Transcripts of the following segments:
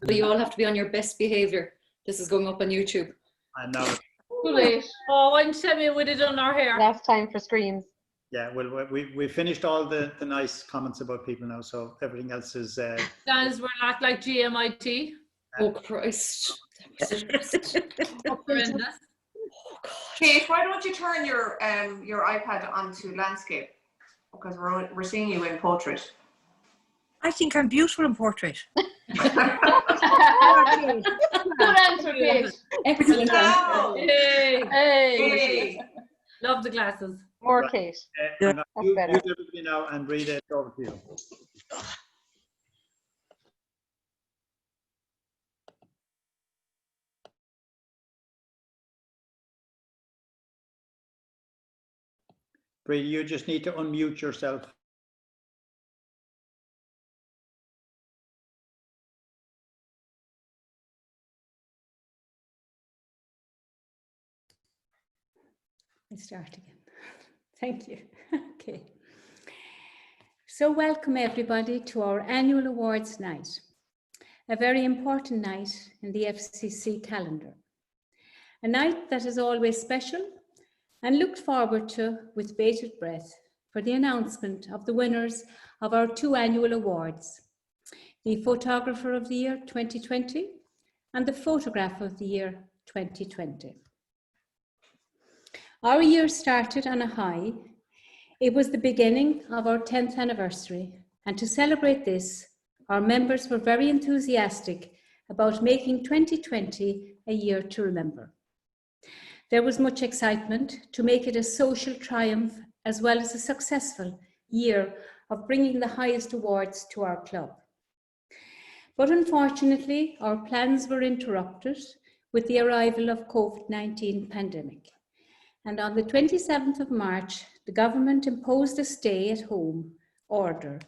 So you all have to be on your best behaviour. This is going up on YouTube. And now, Too late. Oh, when Sammy would have done our hair. Last time for screens. yeah, well, we finished all the nice comments about people now, so everything else is. Guys, we're not like GMIT. Oh Christ. Horrendous. Kate, why don't you turn your iPad onto landscape? Because we're seeing you in portrait. I think I'm beautiful in portrait. Good answer, Kate. Excellent answer. Bravo. Yay. Hey. Hey. Love the glasses. More Right. Kate. I'm gonna That's mute better. everybody now and read it over to you. Brady, you just need to unmute yourself. I start again. Thank you. Okay. So welcome everybody to our annual awards night, a very important night in the FCC calendar. A night that is always special and looked forward to with bated breath for the announcement of the winners of our 2 annual awards, the Photographer of the Year 2020 and the Photograph of the Year 2020. Our year started on a high. It was the beginning of our 10th anniversary, and to celebrate this, our members were very enthusiastic about making 2020 a year to remember. There was much excitement to make it a social triumph as well as a successful year of bringing the highest awards to our club. But unfortunately, our plans were interrupted with the arrival of COVID-19 pandemic. And on the 27th of March, the government imposed a stay-at-home order,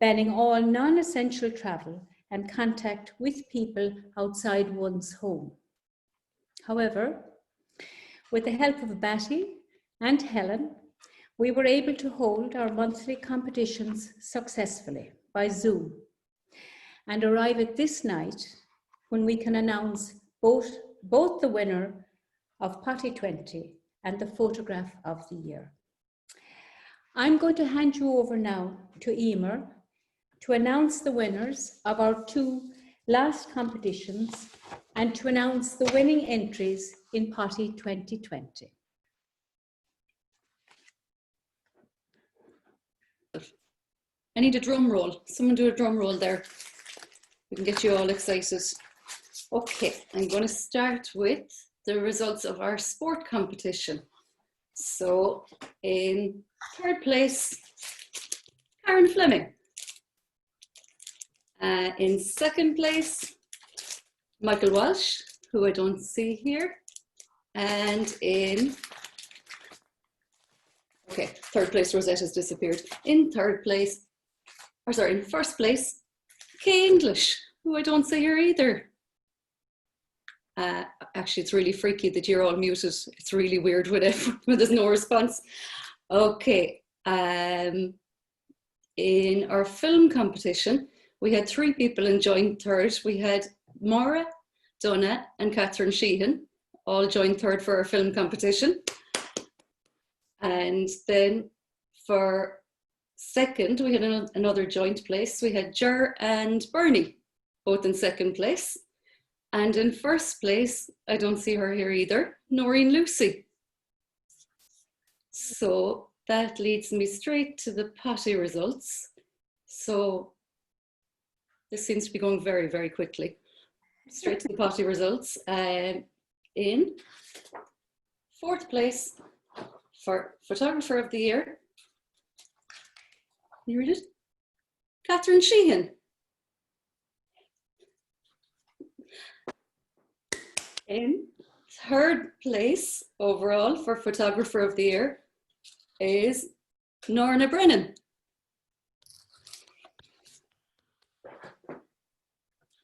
banning all non-essential travel and contact with people outside one's home. However, with the help of Batty and Helen, we were able to hold our monthly competitions successfully by Zoom and arrive at this night when we can announce both the winner of Potty 20 and the Photograph of the Year. I'm going to hand you over now to Emer to announce the winners of our 2 last competitions and to announce the winning entries in Potty 2020. I need a drum roll. Someone do a drum roll there. We can get you all excited. Okay, I'm going to start with the results of our sport competition. So in 3rd place, Karen Fleming. In 2nd place, Michael Walsh, who I don't see here. And in, okay, 3rd place, Rosetta's disappeared. In 3rd place, or sorry, in 1st place, Kay English, who I don't see here either. Actually, it's really freaky that you're all muted. It's really weird when there's no response. Okay. In our film competition, we had 3 people in joint 3rd. We had Maura, Donna, and Catherine Sheehan all joined 3rd for our film competition. And then for 2nd, we had another joint place. We had Ger and Bernie, both in 2nd place. And in 1st place, I don't see her here either, Noreen Lucy. So that leads me straight to the potty results. So this seems to be going very, very quickly. Straight to the potty results. In 4th place for Photographer of the Year, you read it? Catherine Sheehan. In 3rd place overall for Photographer of the Year is Norna Brennan.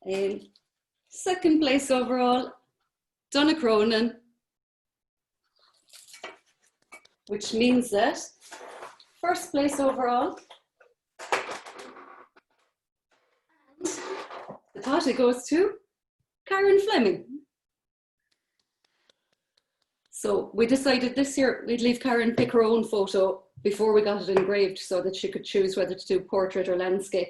In 2nd place overall, Donna Cronin, which means that 1st place overall, and the The party goes to Karen Fleming. So we decided this year we'd leave Karen pick her own photo before we got it engraved so that she could choose whether to do portrait or landscape.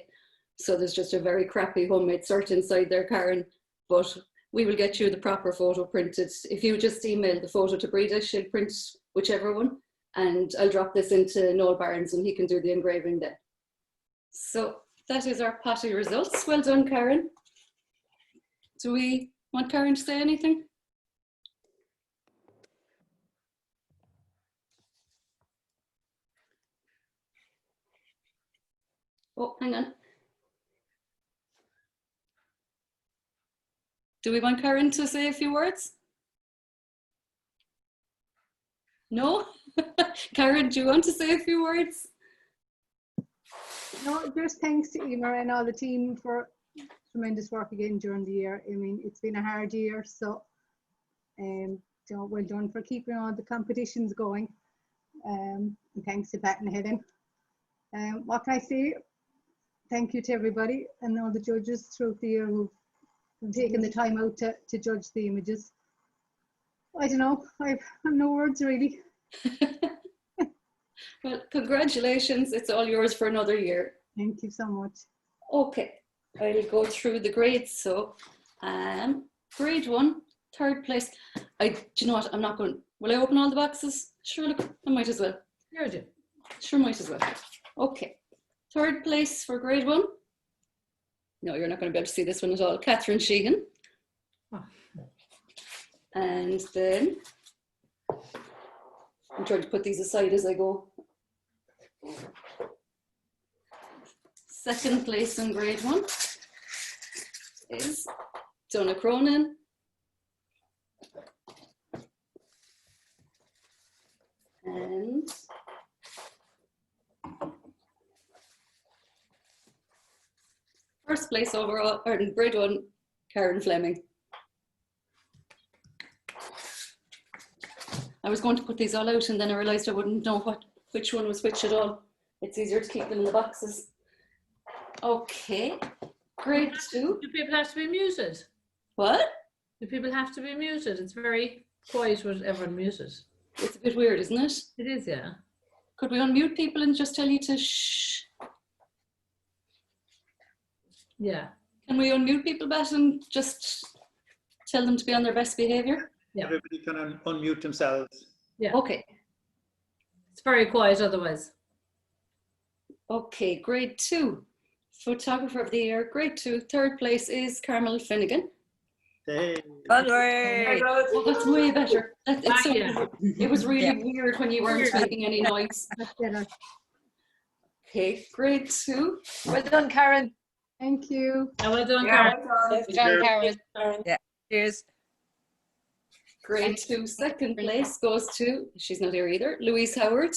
So there's just a very crappy homemade cert inside there, Karen, but we will get you the proper photo printed. If you just email the photo to Breda, she'll print whichever one, and I'll drop this into Noel Barnes and he can do the engraving then. So that is our potty results. Well done, Karen. Do we want Karen to say anything? Oh, hang on. Do we want Karen to say a few words? No? Karen, do you want to say a few words? No, just thanks to Emer and all the team for tremendous work again during the year. I mean, it's been a hard year, so well done for keeping all the competitions going. And thanks to Pat and Helen. What can I say? Thank you to everybody and all the judges throughout the year who've taken the time out to judge the images. I don't know, I have no words really. Well, congratulations, it's all yours for another year. Thank you so much. Okay, I'll go through the grades. So, grade 1, 3rd place. Do you know what, I'm not going, will I open all the boxes? Sure, look, I might as well. Here do. Sure, might as well. Okay, 3rd place for grade 1. No, you're not going to be able to see this one at all. Catherine Sheehan. Oh. And then, I'm trying to put these aside as I go. 2nd place in grade 1 is Donna Cronin. And first place overall, or in grade 1, Karen Fleming. I was going to put these all out and then I realised I wouldn't know which one was which at all. It's easier to keep them in the boxes. Okay, grade 2. Do people have to be muted? What? Do people have to be muted? It's very quiet with everyone muted. It's a bit weird, isn't it? It is, yeah. Could we unmute people and just tell you to shh? Yeah. Can we unmute people, Beth, and just tell them to be on their best behaviour? Yeah. Everybody can unmute themselves. Yeah. Okay. It's very quiet otherwise. Okay, grade 2. Photographer of the year, grade 2. 3rd place is Carmel Finnegan. Hey. Very good. Oh, that's way better. It's so, Yeah. it was really weird when you weren't making any noise. That's better. Okay, grade 2. Well done, Karen. Thank you. Yeah, well done, Yeah, Karen. well done. Well done, Karen. Cheers. Grade 2, 2nd place goes to, she's not here either, Louise Howard.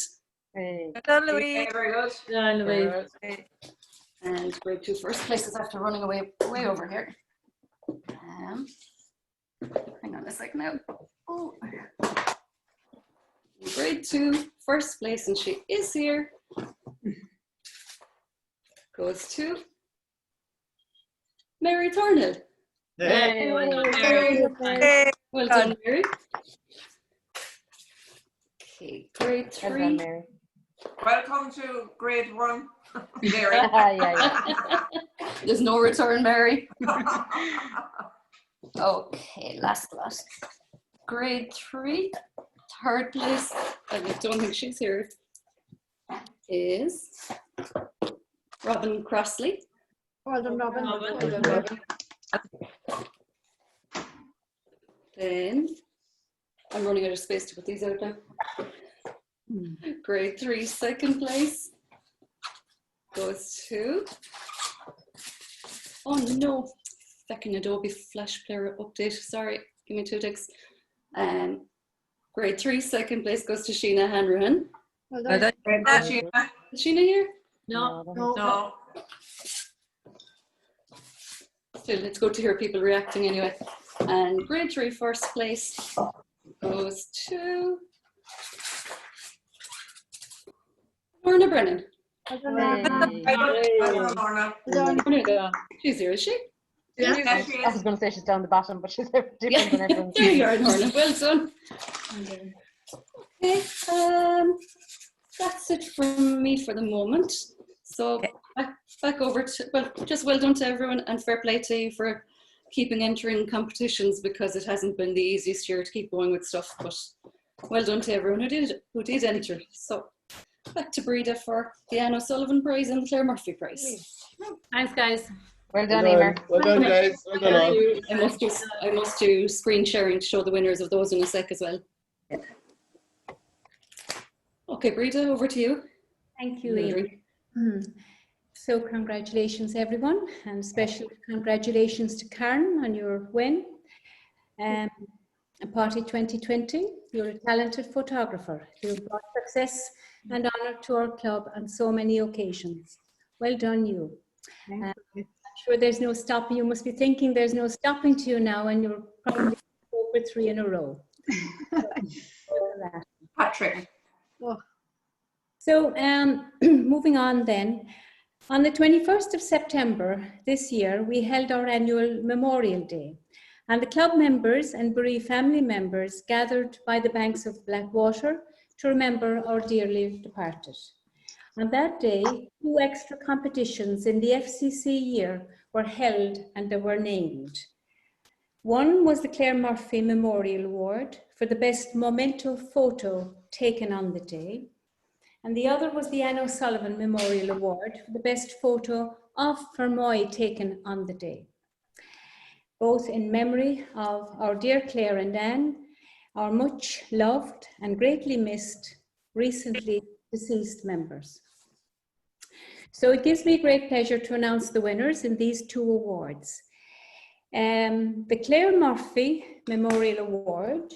Hey. Well done, Okay, Louise. very good. Yeah, Louise. And grade 2 first place is after running away way over here. Hang on a second now. Oh. Grade 2 first place, and she is here, goes to Mary Thornhill. Hey. Hey, well done, Very Karen. good. Hey, Well done, Mary. Okay, grade Well 3. done, Mary. Welcome to grade 1, Mary. Yeah. There's no return, Mary. Okay, last. Grade 3, 3rd place, I don't think she's here, is Robin Crossley. Well done, Robin. Robin. Well done, Robin. Then, I'm running out of space to put these out now. Grade 3, 2nd place goes to, oh no, second Adobe Flash Player update, sorry, give me 2 ticks. Grade 3, 2nd place goes to Sheena Hanrahan. Well well done. done. Very good, Sheena. Is Sheena here? No. No. No. Still, it's good to hear people reacting anyway. And grade 3 first place goes to Lorna Brennan. Well done, Robin. Hey. Well done, Lorna. Well done. Lorna, she's here, is she? Yeah. Yeah, she I is. was going to say she's down the bottom, but she's different Yeah, than everyone. there you are, Norla. Well done. Okay, that's it from me for the moment. So back over to, well, just well done to everyone and fair play to you for keeping entering competitions, because it hasn't been the easiest year to keep going with stuff, but well done to everyone who did enter. So back to Breda for the Anne O'Sullivan Prize and the Claire Murphy Prize. Thanks, guys. Well done, Emer. Well done, guys. Well done, all. I must do screen sharing to show the winners of those in a sec as well. Okay, Breda, over to you. Thank you, Emer. So congratulations, everyone, and special congratulations to Karen on your win. Party 2020, you're a talented photographer. You've brought success and honour to our club on so many occasions. Well done, you. I'm sure there's no stopping. You must be thinking there's no stopping to you now, and you're probably 4 for 3 in a row. Patrick. So moving on then, on the 21st of September this year, we held our annual Memorial Day, and the club members and bereaved family members gathered by the banks of Blackwater to remember our dearly departed. On that day, 2 extra competitions in the FCC year were held and they were named. One was the Claire Murphy Memorial Award for the best memento photo taken on the day, and the other was the Anne O'Sullivan Memorial Award for the best photo of Fermoy taken on the day. Both in memory of our dear Claire and Anne, our much loved and greatly missed recently deceased members. So it gives me great pleasure to announce the winners in these 2 awards. The Claire Murphy Memorial Award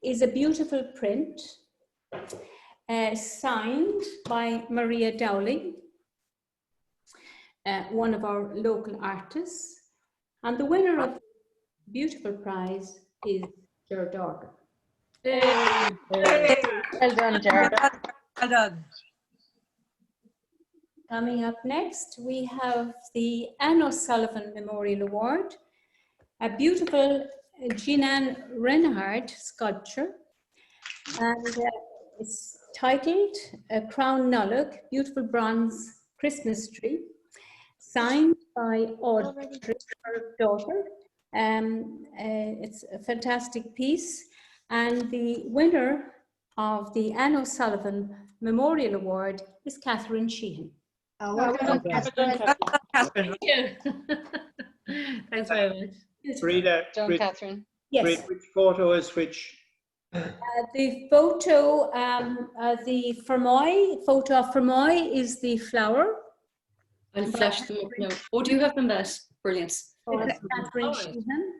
is a beautiful print signed by Maria Dowling, one of our local artists. And the winner of the beautiful prize is Ger Dorgan. Well done, Jared. Well done. Coming up next, we have the Anne O'Sullivan Memorial Award, a beautiful Jean-Anne Renard sculpture, and it's titled Crown Nulloch, beautiful bronze Christmas tree, signed by Audrey, her daughter. It's a fantastic piece, and the winner of the Anne O'Sullivan Memorial Award is Catherine Sheehan. Well done. Thank you. Thanks very much. Breda, Done, Catherine. Yes. Breda, which photo is which? The photo, the Fermoy, photo of Fermoy is the flower. I'll flash them up now. Oh, do you have them, Beth? Brilliant. For Okay. Catherine Oh. Sheehan.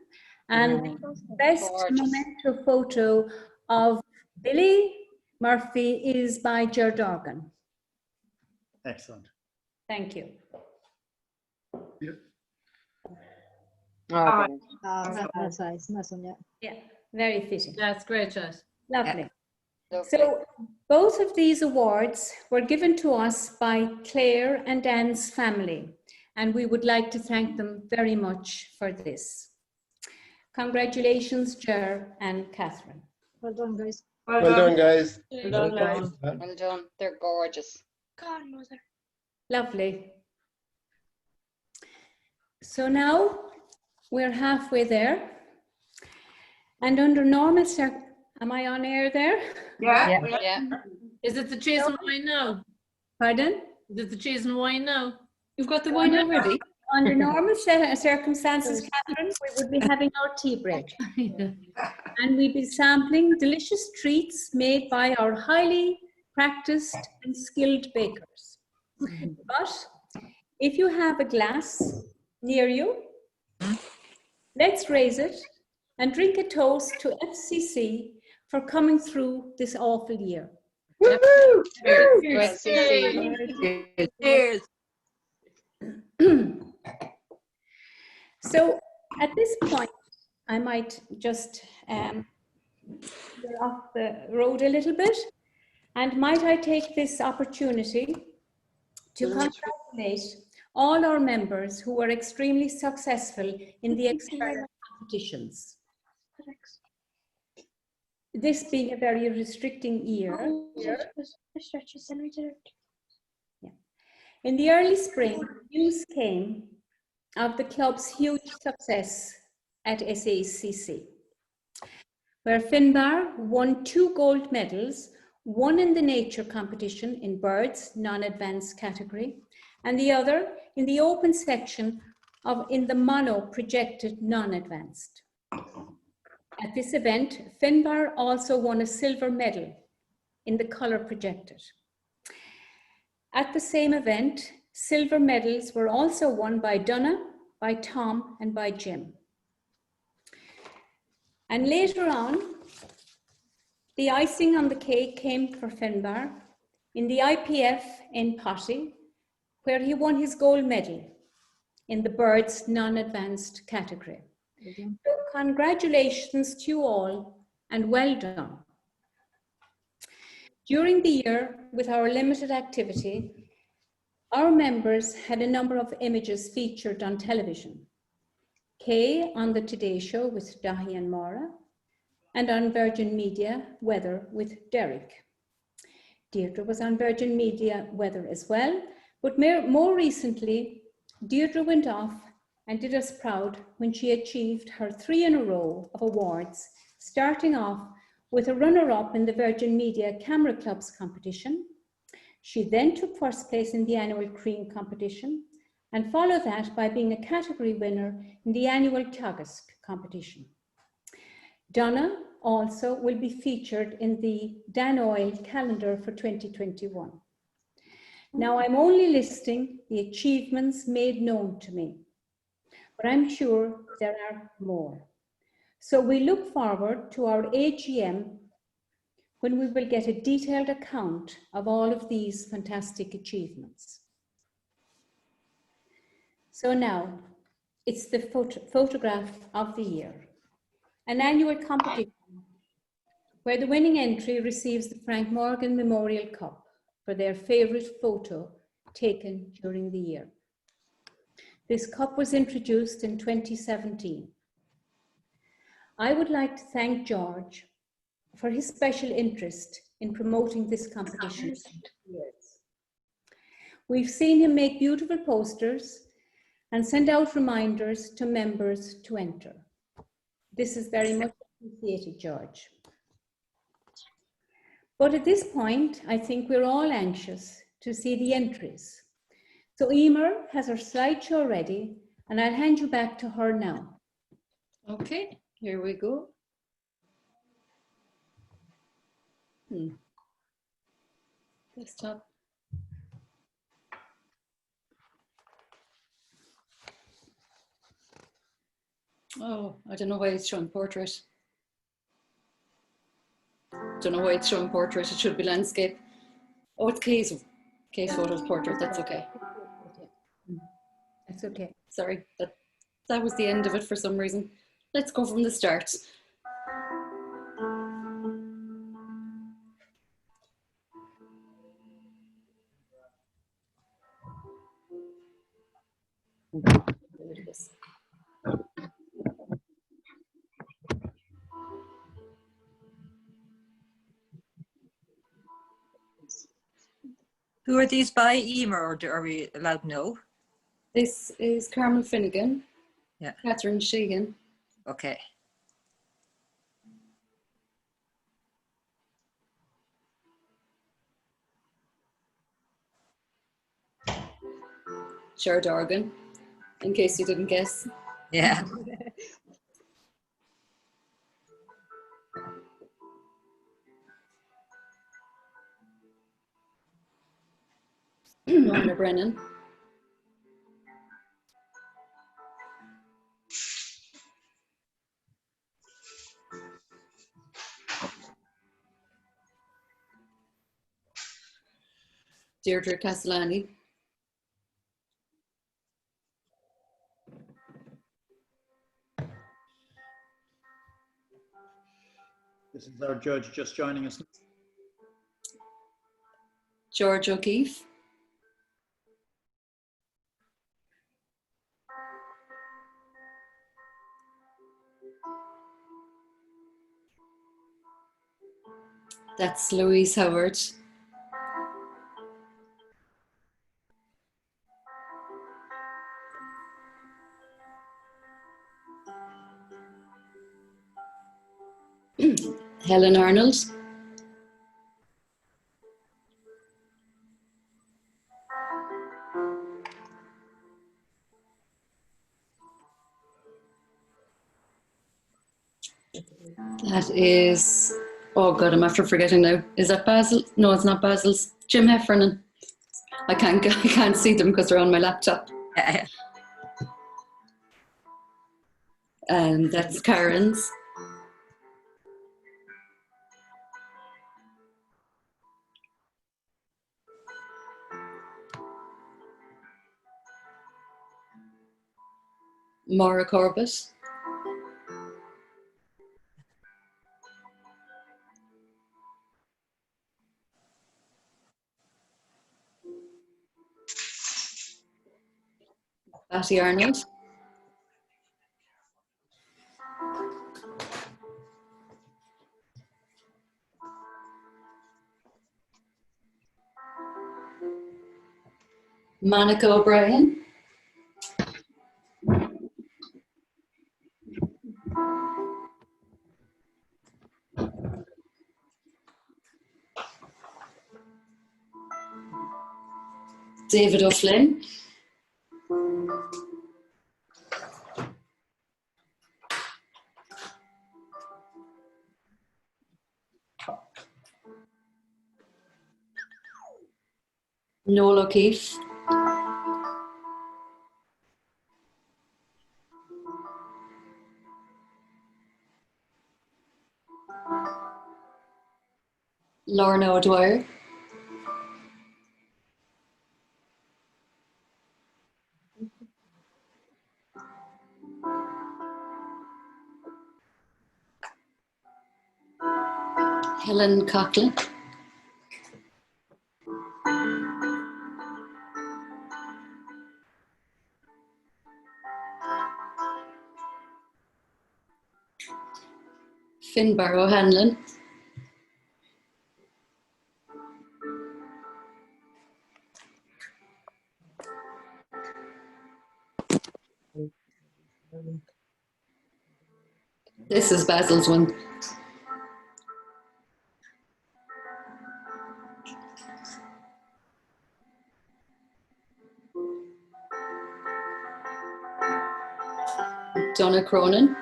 And the best Gorgeous. memento photo of Billy Murphy is by Ger Dorgan. Excellent. Thank you. Oh, That's nice. Nice one, yeah. Yeah, very fitting. That's great, Josh. Lovely. lovely. So both of these awards were given to us by Claire and Anne's family, and we would like to thank them very much for this. Congratulations, Ger and Catherine. Well done, guys. Well done, guys. Well done, guys. Well done. They're gorgeous. Lovely. So now we're halfway there. And under normal am I on air there? Yeah. Yeah. Is it the cheese and wine now? Pardon? Is it the cheese and wine now? You've got the wine already? Under normal circumstances, Catherine, we would be having our tea break. And we'd be sampling delicious treats made by our highly practiced and skilled bakers. But if you have a glass near you, let's raise it and drink a toast to FCC for coming through this awful year. Well, Cheers. So at this point, I might just get off the road a little bit, and might I take this opportunity to congratulate all our members who were extremely successful in the external competitions. This being a very restricting year. In the early spring, news came of the club's huge success at SACC, where Finbar won 2 gold medals, one in the nature competition in birds, non-advanced category, and the other in the open section in the mono projected non-advanced. At this event, Finbar also won a silver medal in the colour projected. At the same event, silver medals were also won by Donna, by Tom, and by Jim. And later on, the icing on the cake came for Finbar in the IPF in Potty, where he won his gold medal in the birds non-advanced category. So congratulations to you all and well done. During the year, with our limited activity, our members had a number of images featured on television. Kay on the Today Show with Dahi and Maura, and on Virgin Media Weather with Derek. Deirdre was on Virgin Media Weather as well, but more recently, Deirdre went off and did us proud when she achieved her 3 in a row of awards, starting off with a runner-up in the Virgin Media Camera Clubs competition. She then took first place in the annual Cream competition and followed that by being a category winner in the annual Teagasc competition. Donna also will be featured in the Dan Oil calendar for 2021. Now I'm only listing the achievements made known to me, but I'm sure there are more. So we look forward to our AGM when we will get a detailed account of all of these fantastic achievements. So now it's the photograph of the year, an annual competition where the winning entry receives the Frank Morgan Memorial Cup for their favourite photo taken during the year. This cup was introduced in 2017. I would like to thank George for his special interest in promoting this competition. We've seen him make beautiful posters and send out reminders to members to enter. This is very much appreciated, George. But at this point, I think we're all anxious to see the entries. So Emer has her slideshow ready, and I'll hand you back to her now. Okay, here we go. Desktop. Oh, I don't know why it's showing portrait. Don't know why it's showing portrait. It should be landscape. Oh, it's Kay's photo portrait. That's okay. That's okay. Sorry, that was the end of it for some reason. Let's go from the start. There it is. Who are these by, Emer, or are we allowed to know? This is Carmel Finnegan. Yeah. Catherine Sheehan. Okay. Cher Dorgan, in case you didn't guess. Yeah. Norma Brennan. Deirdre Castellani. This is our judge just joining us. George O'Keefe. That's Louise Howard. Helen Arnold. That is, oh God, I'm after forgetting now. Is that Basil? No, it's not Basil's. Jim Heffernan. I can't see them because they're on my laptop. And that's Karen's. Maura Corbett. Patty Arnold. Monica O'Brien. David O'Flynn. Noel O'Keefe. Lorna O'Dwyer. Helen Coughlin. Finbar O'Hanlon. This is Basil's one. Donna Cronin.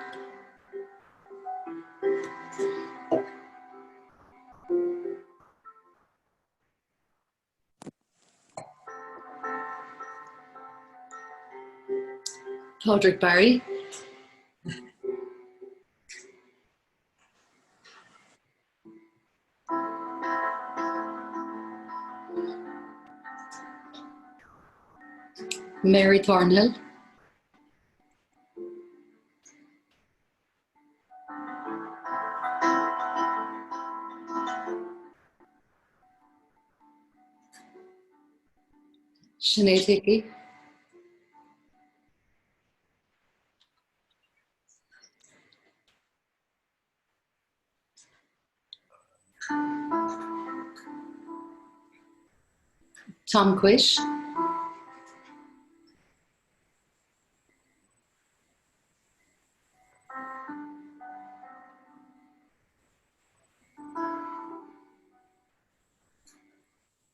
Padraig Barry. Mary Thornhill. Sinead Hickey. Tom Quish.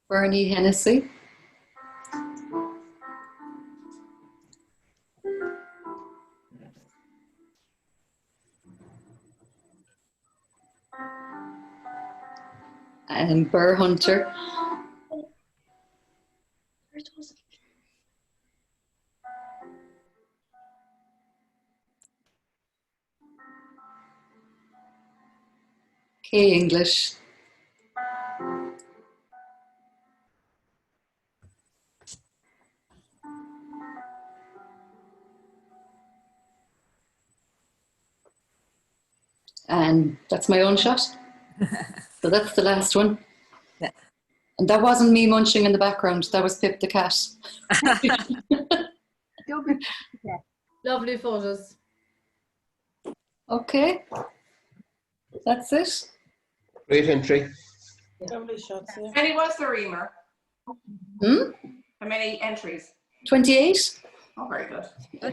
Bernie Hennessy. And Burr Hunter. Kay English. And that's my own shot. So that's the last one. Yeah. And that wasn't me munching in the background. That was Pip the cat. Don't be- Lovely photos. Okay, that's it. Great entry. Lovely shots, yeah. How many was there, Emer? Hmm? How many entries? 28. Oh, very good. Well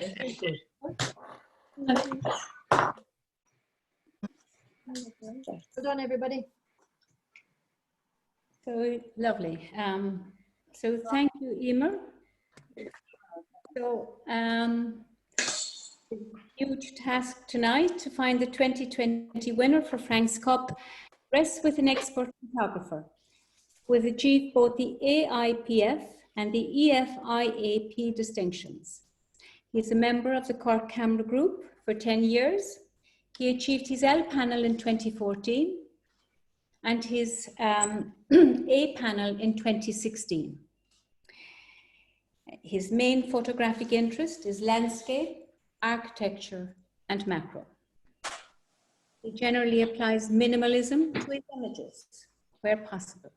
done, everybody. So lovely. So thank you, Emer. So huge task tonight to find the 2020 winner for Frank's Cup rests with an expert photographer who has achieved both the AIPF and the EFIAP distinctions. He is a member of the Cork Camera Group for 10 years. He achieved his L panel in 2014 and his A panel in 2016. His main photographic interest is landscape, architecture, and macro. He generally applies minimalism to his images where possible.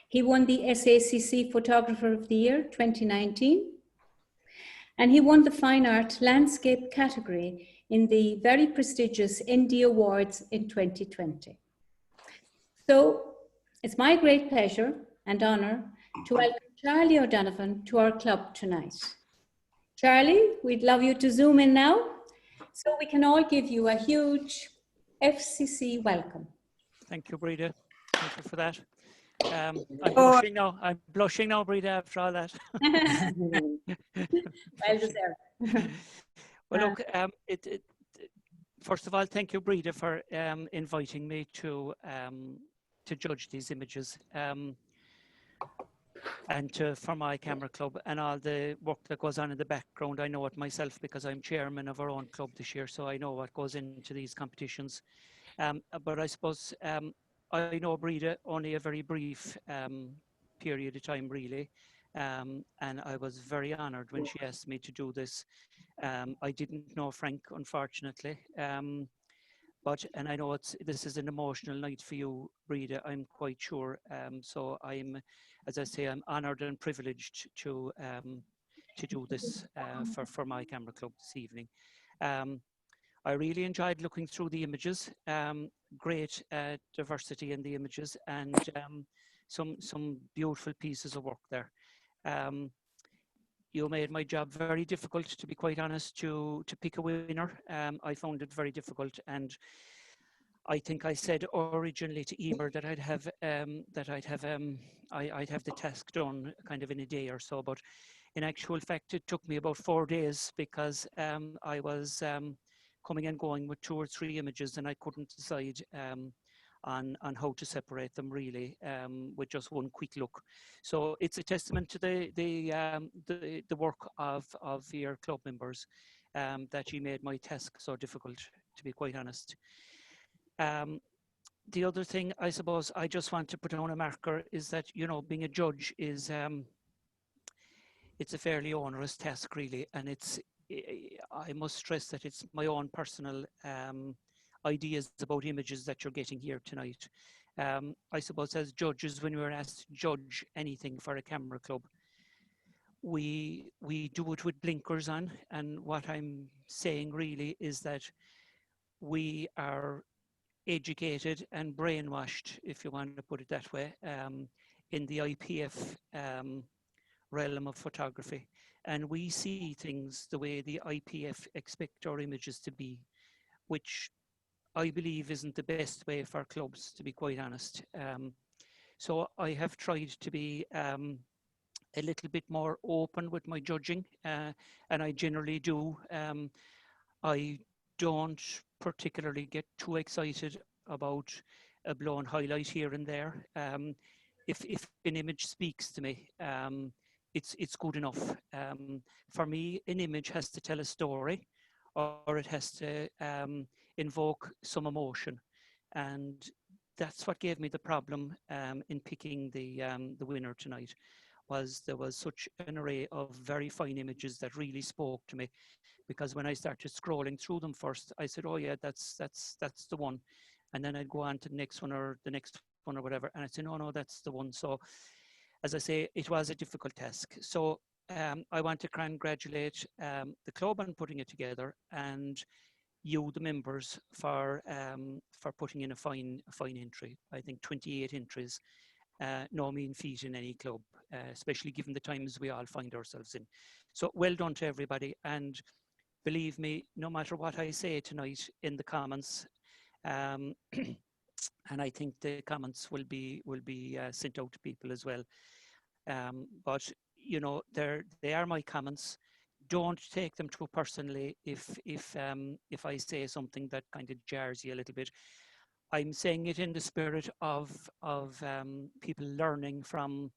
He won the SACC Photographer of the Year 2019, and he won the Fine Art Landscape category in the very prestigious Indie Awards in 2020. So it's my great pleasure and honour to welcome Charlie O'Donovan to our club tonight. Charlie, we'd love you to zoom in now so we can all give you a huge FCC welcome. Thank you, Breda. Thank you for that. I'm blushing now. I'm blushing now, Breda, after all that. Well deserved. Well, look, first of all, thank you, Breda, for inviting me to judge these images. And to Fermoy Camera Club and all the work that goes on in the background. I know it myself because I'm chairman of our own club this year, so I know what goes into these competitions. But I suppose I know Breda only a very brief period of time, really. And I was very honoured when she asked me to do this. I didn't know Frank, unfortunately. And I know this is an emotional night for you, Breda, I'm quite sure. So I'm, as I say, I'm honoured and privileged to do this for my camera club this evening. I really enjoyed looking through the images. Great diversity in the images and some beautiful pieces of work there. You made my job very difficult, to be quite honest, to pick a winner. I found it very difficult, and I think I said originally to Emer that I'd have the task done kind of in a day or so. But in actual fact, it took me about 4 days because I was coming and going with 2 or 3 images, and I couldn't decide on how to separate them really with just one quick look. So it's a testament to the work of your club members that you made my task so difficult, to be quite honest. The other thing I suppose I just want to put on a marker is that, you know, being a judge is it's a fairly onerous task really, and I must stress that it's my own personal ideas about images that you're getting here tonight. I suppose as judges, when we're asked to judge anything for a camera club, we do it with blinkers on, and what I'm saying really is that we are educated and brainwashed, if you want to put it that way, in the IPF realm of photography, and we see things the way the IPF expect our images to be, which I believe isn't the best way for clubs, to be quite honest. So I have tried to be a little bit more open with my judging, and I generally do. I don't particularly get too excited about a blown highlight here and there. If an image speaks to me, it's good enough. For me, an image has to tell a story, or it has to invoke some emotion, and that's what gave me the problem in picking the winner tonight. There was such an array of very fine images that really spoke to me, because when I started scrolling through them first, I said, oh yeah, that's the one, and then I'd go on to the next one or the next one or whatever, and I'd say, no, that's the one. So as I say, it was a difficult task. So I want to congratulate the club on putting it together, and you, the members, for putting in a fine entry. I think 28 entries, no mean feat in any club, especially given the times we all find ourselves in. So well done to everybody, and believe me, no matter what I say tonight in the comments, and I think the comments will be sent out to people as well. But you know, they are my comments. Don't take them too personally if I say something that kind of jars you a little bit. I'm saying it in the spirit of people learning from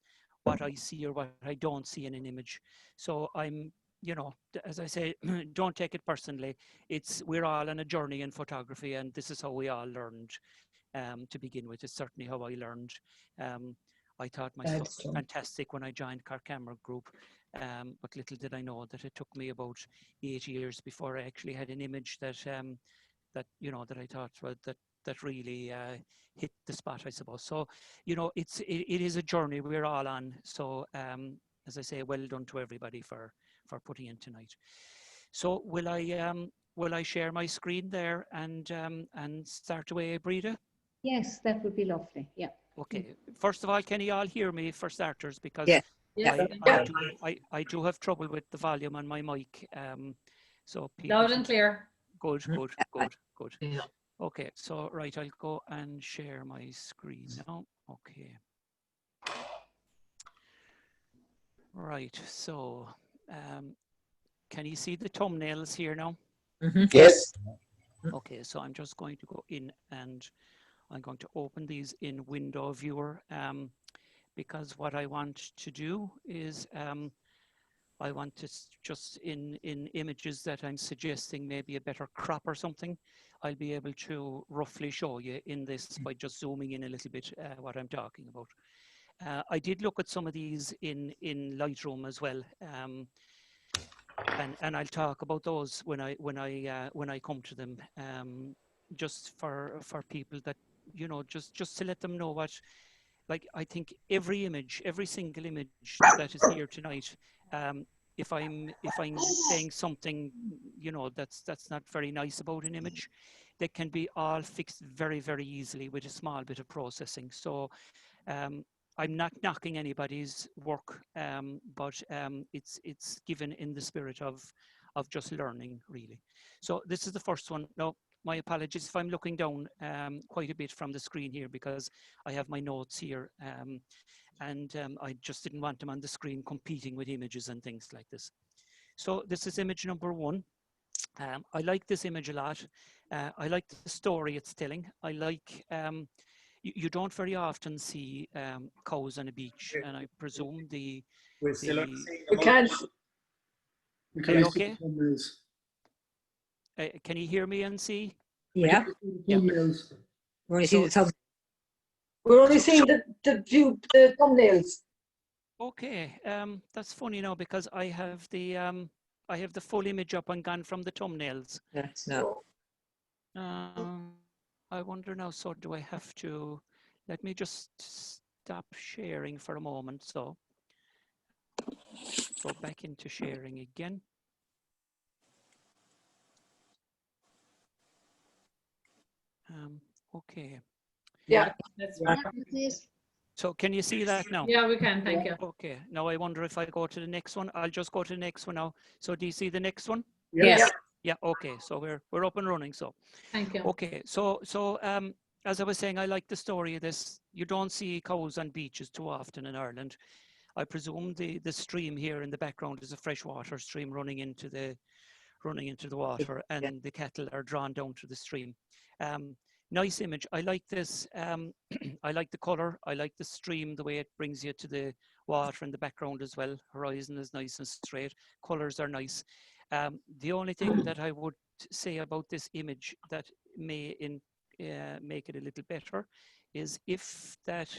what I see or what I don't see in an image. So I'm, you know, as I say, don't take it personally. We're all on a journey in photography, and this is how we all learned to begin with. It's certainly how I learned. I thought my stuff was fantastic when I joined Car Camera Group, but little did I know that it took me about 8 years before I actually had an image that you know, that I thought, well, that really hit the spot, I suppose. So, you know, it is a journey we're all on. So, as I say, well done to everybody for putting in tonight. So, will I share my screen there and start away, Breda? Yes, that would be lovely. Yeah. Okay. First of all, can you all hear me for starters? Because Yeah. I do have trouble with the volume on my mic. So Loud and clear. Good. Yeah. Okay, so right, I'll go and share my screen now. Okay. Right, so can you see the thumbnails here now? Yes. Okay, so I'm just going to go in and I'm going to open these in window viewer because what I want to do is I want to just in images that I'm suggesting maybe a better crop or something, I'll be able to roughly show you in this by just zooming in a little bit what I'm talking about. I did look at some of these in Lightroom as well, and I'll talk about those when I come to them, just for people that, you know, just to let them know what, like, I think every single image that is here tonight, if I'm saying something, you know, that's not very nice about an image, they can be all fixed very, very easily with a small bit of processing. So I'm not knocking anybody's work, but it's given in the spirit of just learning, really. So this is the first one. Now, my apologies if I'm looking down quite a bit from the screen here because I have my notes here, and I just didn't want them on the screen competing with images and things like this. So this is image number 1. I like this image a lot. I like the story it's telling. I like, you don't very often see cows on a beach, and I presume We can't. Are you okay? Can you hear me and see? Yeah. We're only seeing the thumbnails. Okay, that's funny now because I have the full image up and gone from the thumbnails. That's no. I wonder now, so do I have to, let me just stop sharing for a moment. So go back into sharing again. Okay. Yeah, that's fine. So can you see that now? Yeah, we can, thank you. Okay, now I wonder if I go to the next one. I'll just go to the next one now. So do you see the next one? Yes. Yeah, okay, so we're up and running, so. Thank you. Okay, so as I was saying, I like the story of this. You don't see cows on beaches too often in Ireland. I presume the stream here in the background is a freshwater stream running into the water, and the cattle are drawn down to the stream. Nice image. I like this. I like the color. I like the stream, the way it brings you to the water in the background as well. Horizon is nice and straight. Colors are nice. The only thing that I would say about this image that may make it a little better is if that,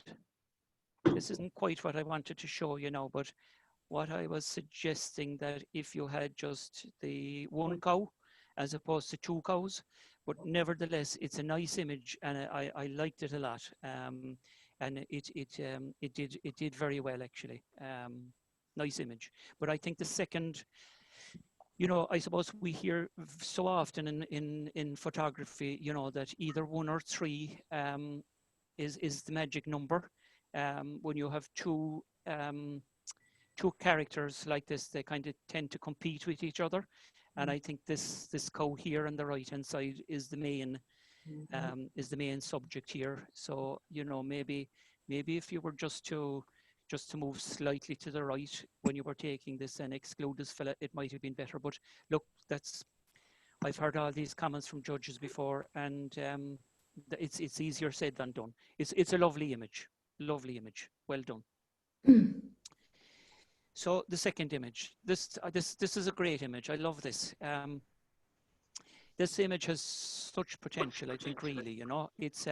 this isn't quite what I wanted to show you now, but what I was suggesting that if you had just the one cow as opposed to 2 cows, but nevertheless, it's a nice image, and I liked it a lot, and it did very well actually. Nice image, but I think the second you know, I suppose we hear so often in photography, you know, that either 1 or 3 is the magic number. When you have two characters like this, they kind of tend to compete with each other. And I think this cow here on the right hand side is the main subject here. So, you know, maybe if you were just to move slightly to the right when you were taking this and exclude this fella, it might have been better. But look, I've heard all these comments from judges before, and it's easier said than done. It's a lovely image, well done. So the second image, this is a great image. I love this. This image has such potential, I think, really, you know. It's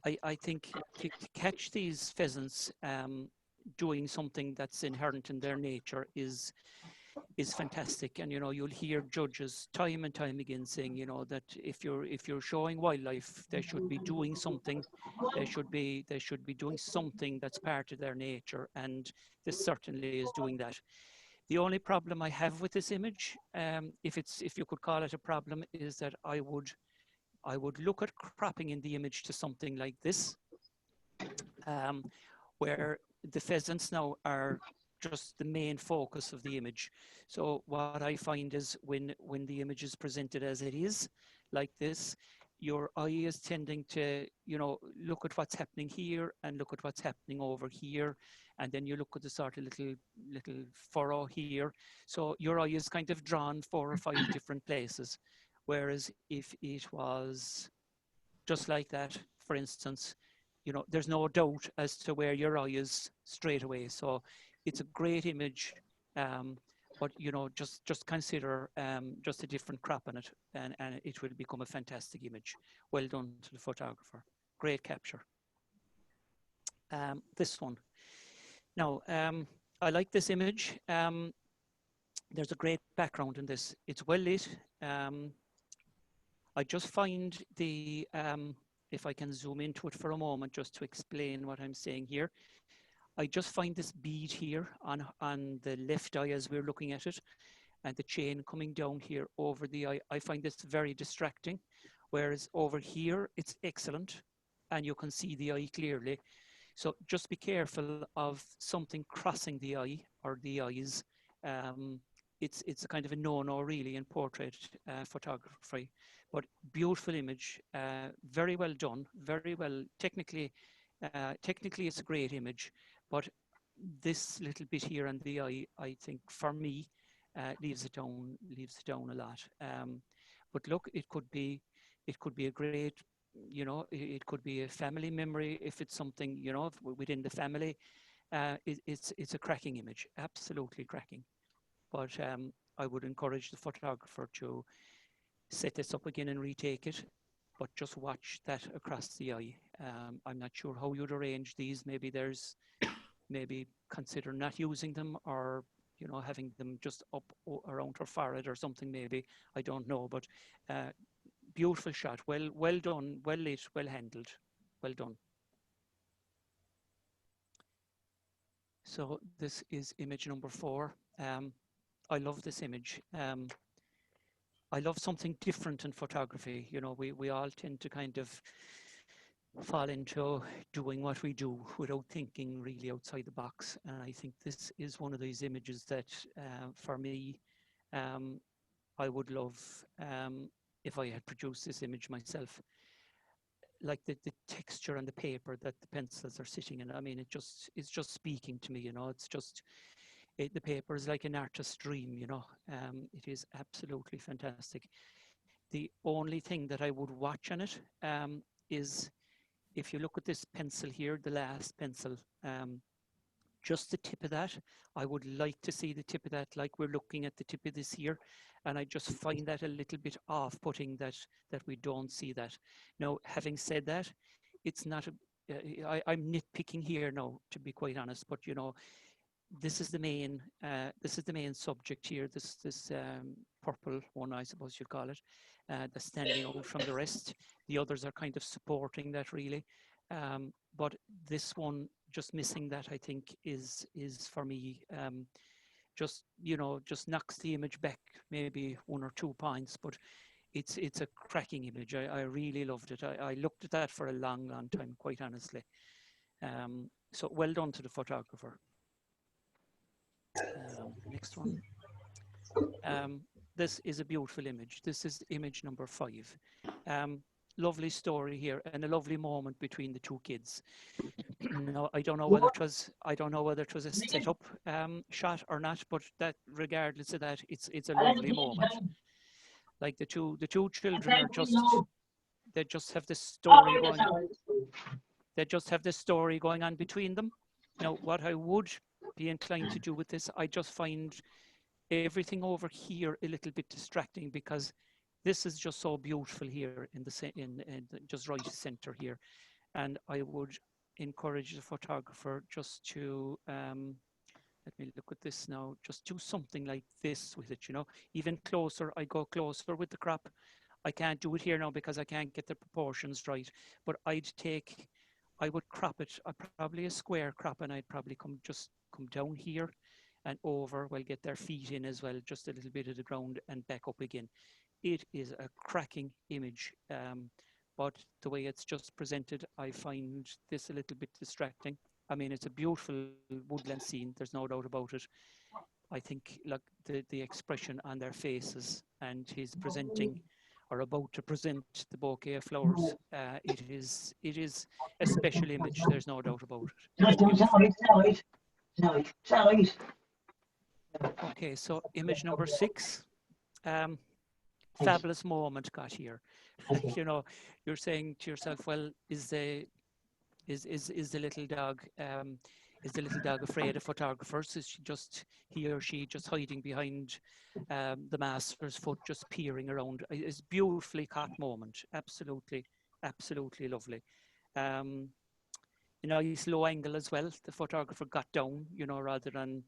I think to catch these pheasants doing something that's inherent in their nature is fantastic. And you know, you'll hear judges time and time again saying, you know, that if you're showing wildlife, they should be doing something. They should be doing something that's part of their nature, and this certainly is doing that. The only problem I have with this image, if you could call it a problem, is that I would look at cropping in the image to something like this, where the pheasants now are just the main focus of the image. So what I find is when the image is presented as it is, like this, your eye is tending to, you know, look at what's happening here and look at what's happening over here. And then you look at the sort of little furrow here. So your eye is kind of drawn 4 or 5 different places. Whereas if it was just like that, for instance, you know, there's no doubt as to where your eye is straight away. So it's a great image, but you know, just consider just a different crop on it, and it will become a fantastic image. Well done to the photographer. Great capture. This one. Now, I like this image. There's a great background in this. It's well lit. I just find the, if I can zoom into it for a moment, just to explain what I'm saying here. I just find this bead here on the left eye as we're looking at it, and the chain coming down here over the eye. I find this very distracting, whereas over here, it's excellent, and you can see the eye clearly. So just be careful of something crossing the eye or the eyes. It's a kind of a no-no really in portrait photography, but beautiful image, very well done, very well technically. Technically, it's a great image, but this little bit here on the eye, I think for me, leaves it down a lot. But look, it could be a great, you know, it could be a family memory if it's something, you know, within the family. It's a cracking image, absolutely cracking. But I would encourage the photographer to set this up again and retake it, but just watch that across the eye. I'm not sure how you'd arrange these. Maybe consider not using them, or you know, having them just up around her forehead or something. Maybe, I don't know. But beautiful shot. Well done. Well lit. Well handled. Well done. So this is image number 4. I love this image. I love something different in photography. You know, we all tend to kind of fall into doing what we do without thinking really outside the box. And I think this is one of these images that, for me, I would love if I had produced this image myself. Like the texture and the paper that the pencils are sitting in. I mean, it's just speaking to me, you know. It's just, the paper is like an artist's dream, you know. It is absolutely fantastic. The only thing that I would watch on it is, if you look at this pencil here, the last pencil, just the tip of that, I would like to see the tip of that, like we're looking at the tip of this here. And I just find that a little bit off-putting that we don't see that. Now, having said that, it's not I'm nitpicking here now, to be quite honest, but you know, this is the main subject here, this purple one, I suppose you'd call it, that's standing out from the rest. The others are kind of supporting that really, but this one just missing that, I think, is for me just, you know, just knocks the image back maybe 1 or 2 points, but it's a cracking image. I really loved it. I looked at that for a long time, quite honestly. So well done to the photographer. Next one. This is a beautiful image. This is image number 5. Lovely story here and a lovely moment between the 2 kids. No, I don't know whether it was a set-up shot or not, but that regardless of that, it's a lovely moment. Like the two children are they just have this story going on. They just have this story going on between them. Now, what I would be inclined to do with this, I just find everything over here a little bit distracting, because this is just so beautiful here in just right center here. And I would encourage the photographer just to, let me look at this now, just do something like this with it, you know, even closer. I go closer with the crop. I can't do it here now because I can't get the proportions right, but I would crop it, probably a square crop, and I'd probably come down here and over, well, get their feet in as well, just a little bit of the ground and back up again. It is a cracking image, but the way it's just presented, I find this a little bit distracting. I mean, it's a beautiful woodland scene, there's no doubt about it. I think like the expression on their faces and his presenting or about to present the bouquet of flowers, it is a special image, there's no doubt about it. Okay, so image number 6. Fabulous moment got here. You know, you're saying to yourself, well, is the little dog afraid of photographers? Is he or she just hiding behind the master's foot, just peering around? It's beautifully caught moment. Absolutely lovely. You know, he's low angle as well. The photographer got down, you know, rather than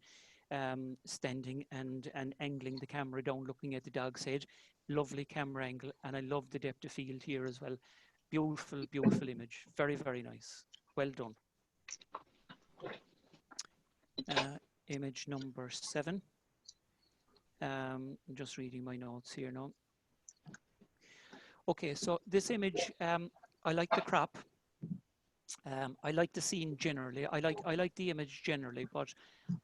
standing and angling the camera down, looking at the dog's head. Lovely camera angle, and I love the depth of field here as well. Beautiful image. Very nice. Well done. Image number 7. I'm just reading my notes here now. Okay, so this image, I like the crop. I like the scene generally. I like the image generally, but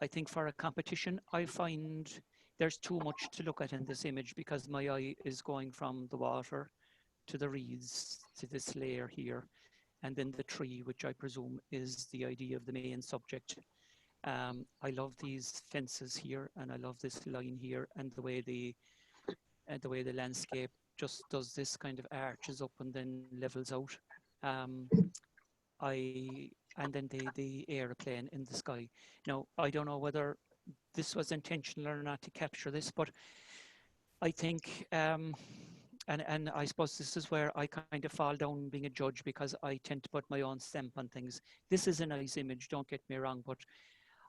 I think for a competition, I find there's too much to look at in this image, because my eye is going from the water to the reeds to this layer here, and then the tree, which I presume is the idea of the main subject. I love these fences here, and I love this line here, and the way the landscape just does this kind of arches up and then levels out. And then the airplane in the sky. Now, I don't know whether this was intentional or not to capture this, but I think, and I suppose this is where I kind of fall down being a judge, because I tend to put my own stamp on things. This is a nice image, don't get me wrong, but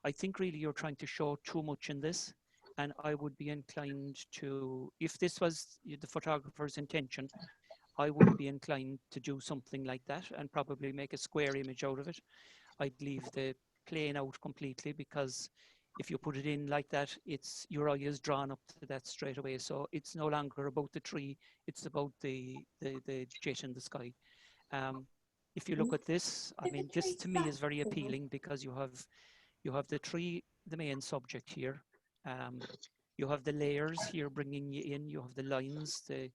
I think really you're trying to show too much in this, and I would be inclined to, if this was the photographer's intention, I would be inclined to do something like that and probably make a square image out of it. I'd leave the plane out completely, because if you put it in like that, your eye is drawn up to that straight away. So it's no longer about the tree, it's about the jet in the sky. If you look at this, I mean, this to me is very appealing, because you have the tree, the main subject here. You have the layers here bringing you in, you have the lines, the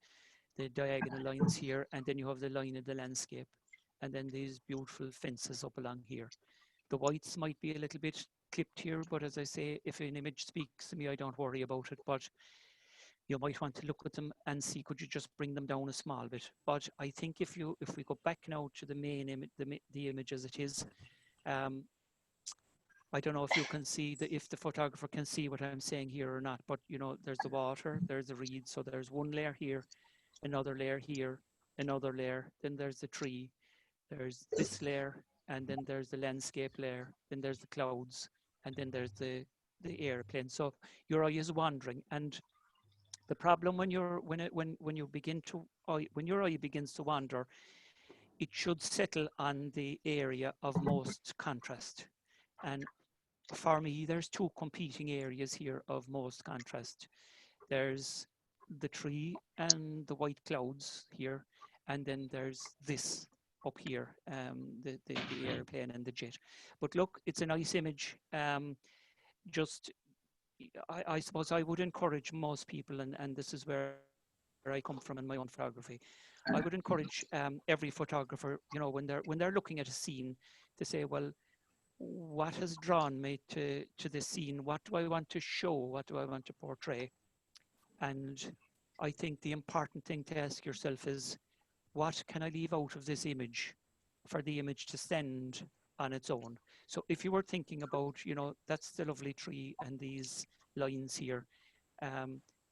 diagonal lines here, and then you have the line of the landscape, and then these beautiful fences up along here. The whites might be a little bit clipped here, but as I say, if an image speaks to me, I don't worry about it, but you might want to look at them and see, could you just bring them down a small bit? But I think if we go back now to the main image, the image as it is, I don't know if you can see, if the photographer can see what I'm saying here or not, but you know, there's the water, there's the reeds, so there's one layer here, another layer here, another layer, then there's the tree, there's this layer, and then there's the landscape layer, then there's the clouds, and then there's the airplane. So your eye is wandering, and the problem when your eye begins to wander, it should settle on the area of most contrast. And for me, there's two competing areas here of most contrast. There's the tree and the white clouds here, and then there's this up here, the airplane and the jet. But look, it's a nice image. Just, I suppose I would encourage most people, and this is where I come from in my own photography. I would encourage every photographer, you know, when they're looking at a scene, to say, well, what has drawn me to this scene? What do I want to show? What do I want to portray? And I think the important thing to ask yourself is, what can I leave out of this image for the image to stand on its own? So if you were thinking about, you know, that's the lovely tree and these lines here,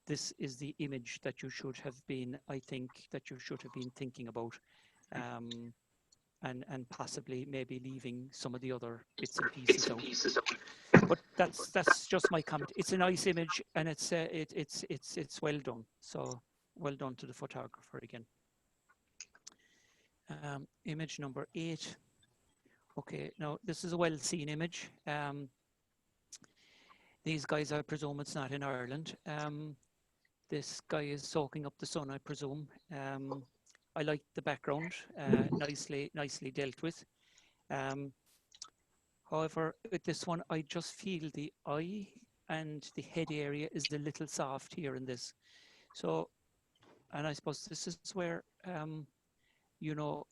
this is the image that you should have been, I think, that you should have been thinking about. And possibly maybe leaving some of the other bits and pieces out. But that's just my comment. It's a nice image, and it's well done. So well done to the photographer again. Image number 8. Okay, now this is a well-seen image. These guys, I presume it's not in Ireland. This guy is soaking up the sun, I presume. I like the background, nicely dealt with. However, with this one, I just feel the eye and the head area is a little soft here in this. So, and I suppose this is where, you know,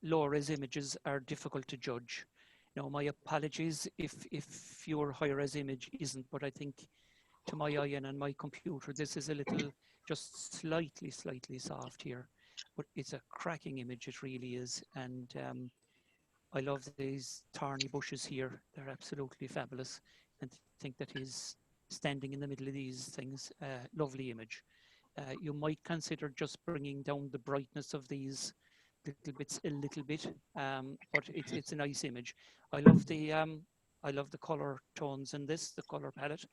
low-res images are difficult to judge. Now, my apologies if your high-res image isn't, but I think to my eye and on my computer, this is a little, just slightly soft here. But it's a cracking image, it really is. And I love these thorny bushes here. They're absolutely fabulous. And think that he's standing in the middle of these things. Lovely image. You might consider just bringing down the brightness of these little bits a little bit, but it's a nice image. I love the color tones in this, the color palette.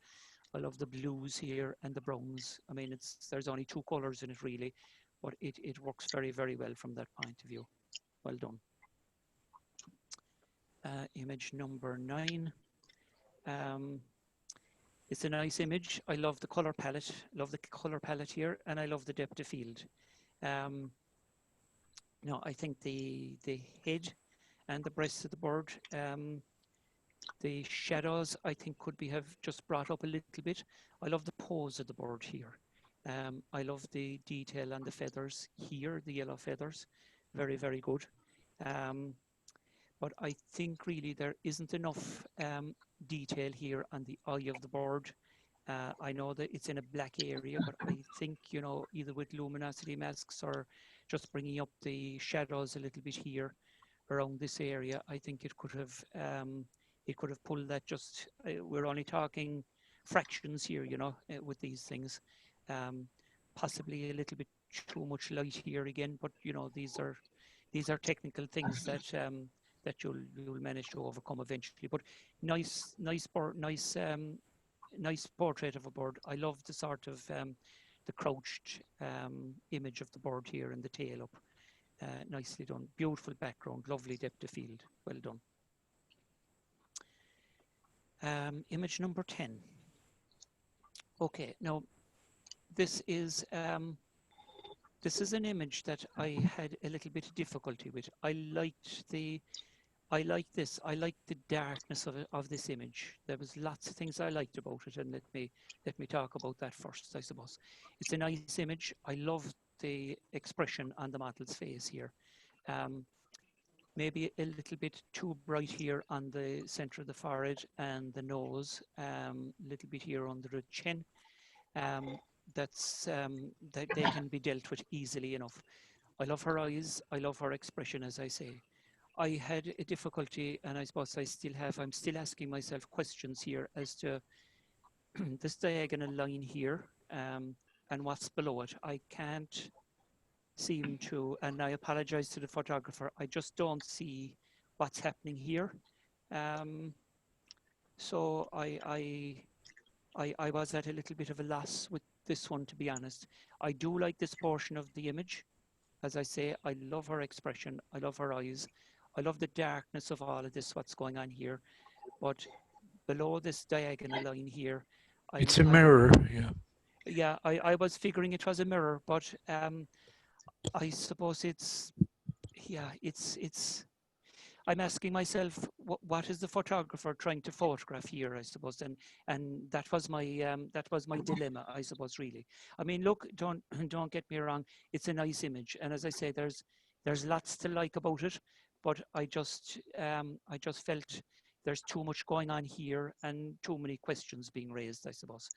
I love the blues here and the browns. I mean, there's only 2 colors in it really, but it works very, very well from that point of view. Well done. Image number 9. It's a nice image. I love the color palette. Here, and I love the depth of field. No, I think the head and the breast of the bird, the shadows, I think could have just brought up a little bit. I love the pose of the bird here. I love the detail on the feathers here, the yellow feathers. Very, very good. But I think really there isn't enough detail here on the eye of the bird. I know that it's in a black area, but I think, you know, either with luminosity masks or just bringing up the shadows a little bit here around this area, I think it could have pulled that just, we're only talking fractions here, you know, with these things. Possibly a little bit too much light here again, but you know, these are technical things that that you'll manage to overcome eventually. But nice portrait of a bird. I love the sort of the crouched image of the bird here and the tail up. Nicely done. Beautiful background, lovely depth of field. Well done. Image number 10. Okay, now this is an image that I had a little bit of difficulty with. I like this. I like the darkness of this image. There was lots of things I liked about it, and let me talk about that first, I suppose. It's a nice image. I love the expression on the model's face here. Maybe a little bit too bright here on the center of the forehead and the nose, a little bit here under the chin. That they can be dealt with easily enough. I love her eyes. I love her expression, as I say. I had a difficulty, and I suppose I still have. I'm still asking myself questions here as to this diagonal line here and what's below it. I can't seem to, and I apologize to the photographer, I just don't see what's happening here. So I was at a little bit of a loss with this one, to be honest. I do like this portion of the image. As I say, I love her expression. I love her eyes. I love the darkness of all of this, what's going on here. But below this diagonal line here. It's a mirror, yeah. Yeah, I was figuring it was a mirror, but I suppose it's, yeah, it's. I'm asking myself, what is the photographer trying to photograph here? I suppose, and that was my dilemma. I suppose, really. I mean, look, don't get me wrong. It's a nice image, and as I say, there's lots to like about it, but I just felt there's too much going on here and too many questions being raised, I suppose.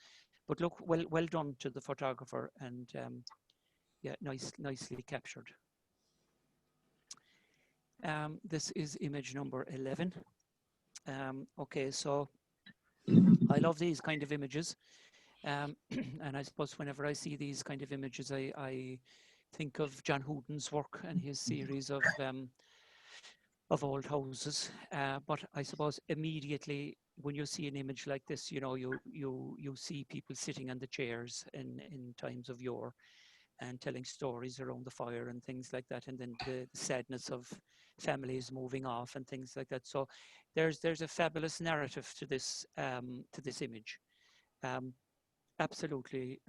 But look, well done to the photographer, and yeah, nicely captured. This is image number 11. Okay, so I love these kind of images. And I suppose whenever I see these kind of images, I think of John Hooden's work and his series of old houses. But I suppose immediately when you see an image like this, you know, you see people sitting on the chairs in times of yore and telling stories around the fire and things like that, and then the sadness of families moving off and things like that. So there's a fabulous narrative to this image. Absolutely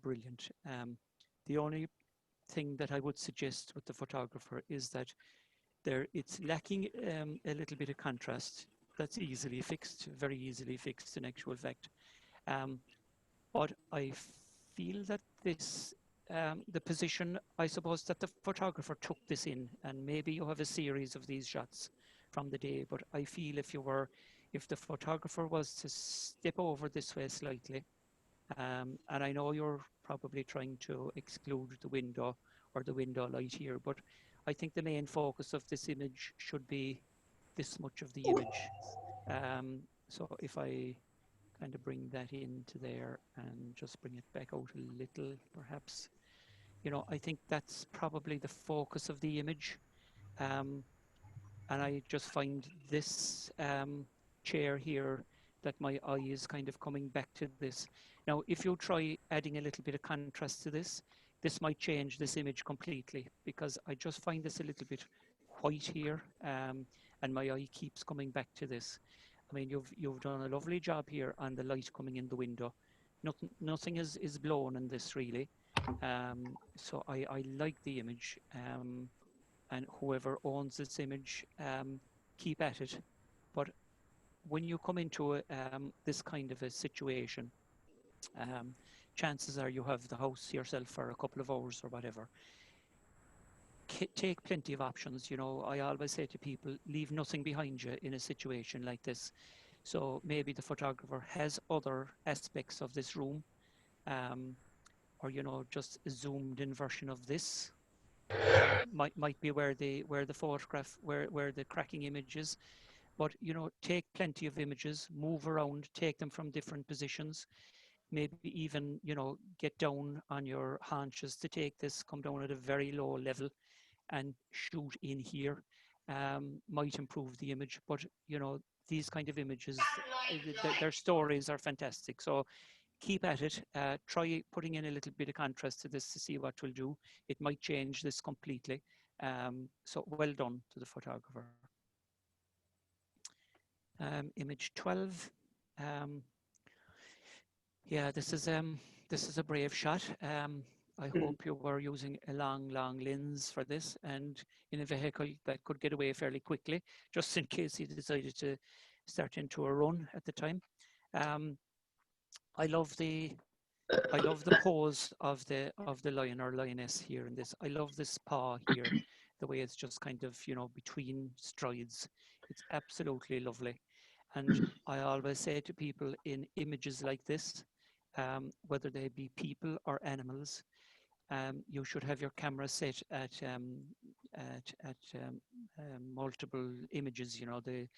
brilliant. The only thing that I would suggest with the photographer is that it's lacking a little bit of contrast. That's easily fixed, very easily fixed in actual fact. But I feel that this, the position, I suppose, that the photographer took this in, and maybe you have a series of these shots from the day, but I feel if the photographer was to step over this way slightly, and I know you're probably trying to exclude the window or the window light here, but I think the main focus of this image should be this much of the image. So if I kind of bring that into there and just bring it back out a little, perhaps, you know, I think that's probably the focus of the image. And I just find this chair here that my eye is kind of coming back to this. Now, if you try adding a little bit of contrast to this, this might change this image completely, because I just find this a little bit white here, and my eye keeps coming back to this. I mean, you've done a lovely job here on the light coming in the window. Nothing is blown in this really. So I like the image, and whoever owns this image, keep at it. But when you come into this kind of a situation, chances are you have the house yourself for a couple of hours or whatever. Take plenty of options. You know, I always say to people, leave nothing behind you in a situation like this. So maybe the photographer has other aspects of this room, or, you know, just a zoomed in version of this. Might be where the photograph, where the cracking image is. But, you know, take plenty of images, move around, take them from different positions. Maybe even, you know, get down on your haunches to take this, come down at a very low level and shoot in here. Might improve the image, but, you know, these kind of images, their stories are fantastic. So keep at it. Try putting in a little bit of contrast to this to see what will do. It might change this completely. So well done to the photographer. Image 12. Yeah, this is a brave shot. I hope you were using a long lens for this, and in a vehicle that could get away fairly quickly, just in case you decided to start into a run at the time. I love the pose of the lion or lioness here in this. I love this paw here, the way it's just kind of, you know, between strides. It's absolutely lovely. And I always say to people in images like this, whether they be people or animals, you should have your camera set at multiple images, you know, the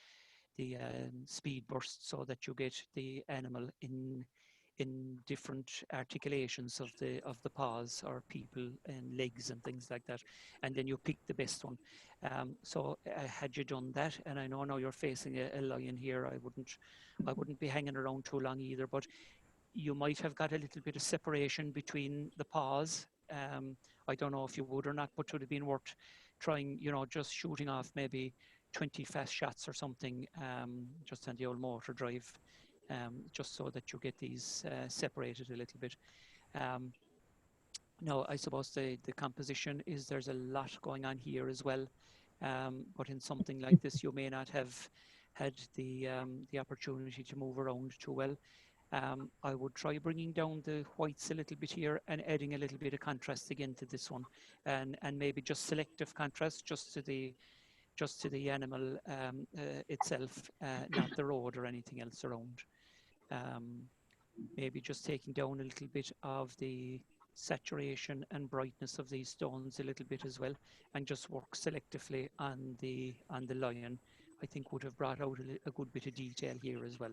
speed burst, so that you get the animal in different articulations of the paws or people and legs and things like that, and then you pick the best one. So had you done that, and I know now you're facing a lion here, I wouldn't be hanging around too long either, but you might have got a little bit of separation between the paws. I don't know if you would or not, but it would have been worth trying, you know, just shooting off maybe 20 fast shots or something, just on the old motor drive, just so that you get these separated a little bit. No, I suppose the composition is there's a lot going on here as well, but in something like this, you may not have had the opportunity to move around too well. I would try bringing down the whites a little bit here and adding a little bit of contrast again to this one, and maybe just selective contrast just to the animal itself, not the road or anything else around. Maybe just taking down a little bit of the saturation and brightness of these stones a little bit as well, and just work selectively on the lion, I think would have brought out a good bit of detail here as well.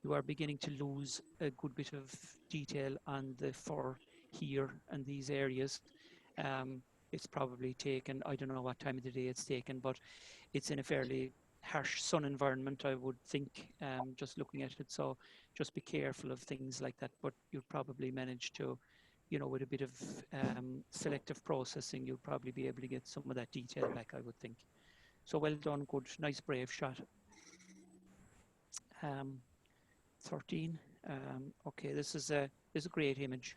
You are beginning to lose a good bit of detail on the fur here and these areas. It's probably taken, I don't know what time of the day it's taken, but it's in a fairly harsh sun environment, I would think, just looking at it. So just be careful of things like that, but you'll probably manage to, you know, with a bit of selective processing, you'll probably be able to get some of that detail back, I would think. So well done, good, nice, brave shot. 13. Okay, this is a great image.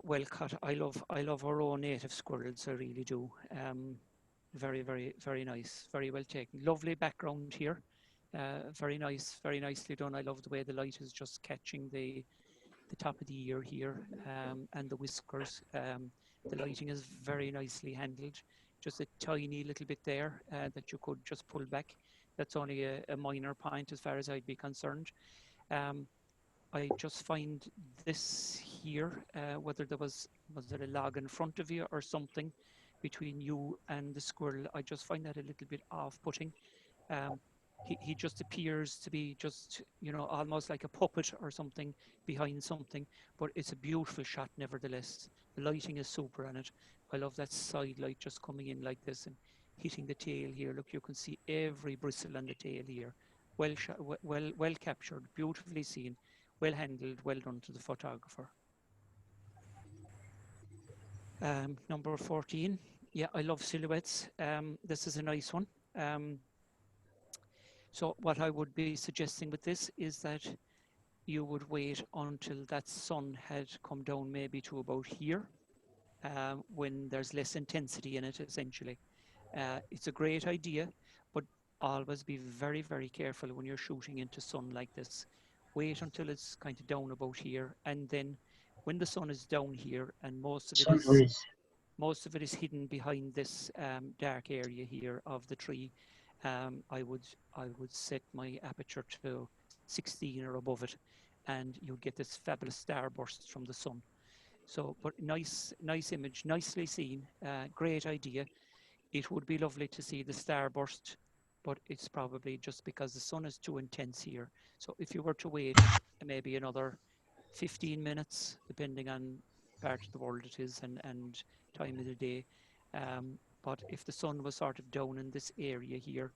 Well cut. I love our own native squirrels. I really do. Very, very, very nice. Very well taken. Lovely background here. Very nice. Very nicely done. I love the way the light is just catching the top of the ear here, and the whiskers. The lighting is very nicely handled. Just a tiny little bit there that you could just pull back. That's only a minor point as far as I'd be concerned. I just find this here, whether was there a log in front of you or something between you and the squirrel, I just find that a little bit off-putting. He just appears to be just, you know, almost like a puppet or something behind something, but it's a beautiful shot nevertheless. The lighting is super on it. I love that side light just coming in like this and hitting the tail here. Look, you can see every bristle on the tail here. Well shot, well captured, beautifully seen, well handled, well done to the photographer. Number 14. Yeah, I love silhouettes. This is a nice one. So what I would be suggesting with this is that you would wait until that sun had come down maybe to about here, when there's less intensity in it, essentially. It's a great idea, but always be very, very careful when you're shooting into sun like this. Wait until it's kind of down about here, and then when the sun is down here and most of it is hidden behind this dark area here of the tree, I would set my aperture to 16 or above it, and you'll get this fabulous starburst from the sun. So, but nice image, nicely seen, great idea. It would be lovely to see the starburst, but it's probably just because the sun is too intense here. So if you were to wait maybe another 15 minutes, depending on part of the world it is and time of the day, but if the sun was sort of down in this area here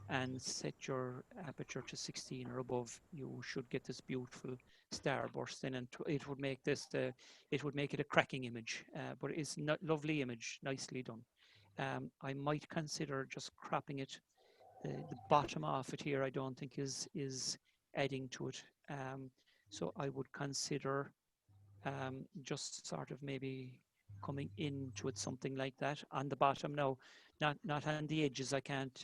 and set your aperture to 16 or above, you should get this beautiful starburst in, and it would make this it would make it a cracking image, but it's not lovely image, nicely done. I might consider just cropping it, the bottom off it here I don't think is adding to it, so I would consider just sort of maybe coming into it, something like that on the bottom. Now, not on the edges. I can't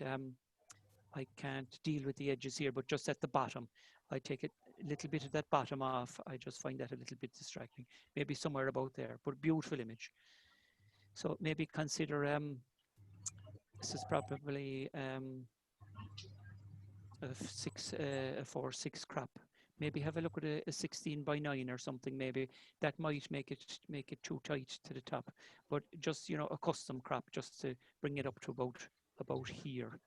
deal with the edges here, but just at the bottom, I take a little bit of that bottom off. I just find that a little bit distracting. Maybe somewhere about there, but beautiful image. So maybe consider, this is probably a 4/6 crop. Maybe have a look at a 16:9 or something. Maybe that might make it too tight to the top, but just, you know, a custom crop just to bring it up to about here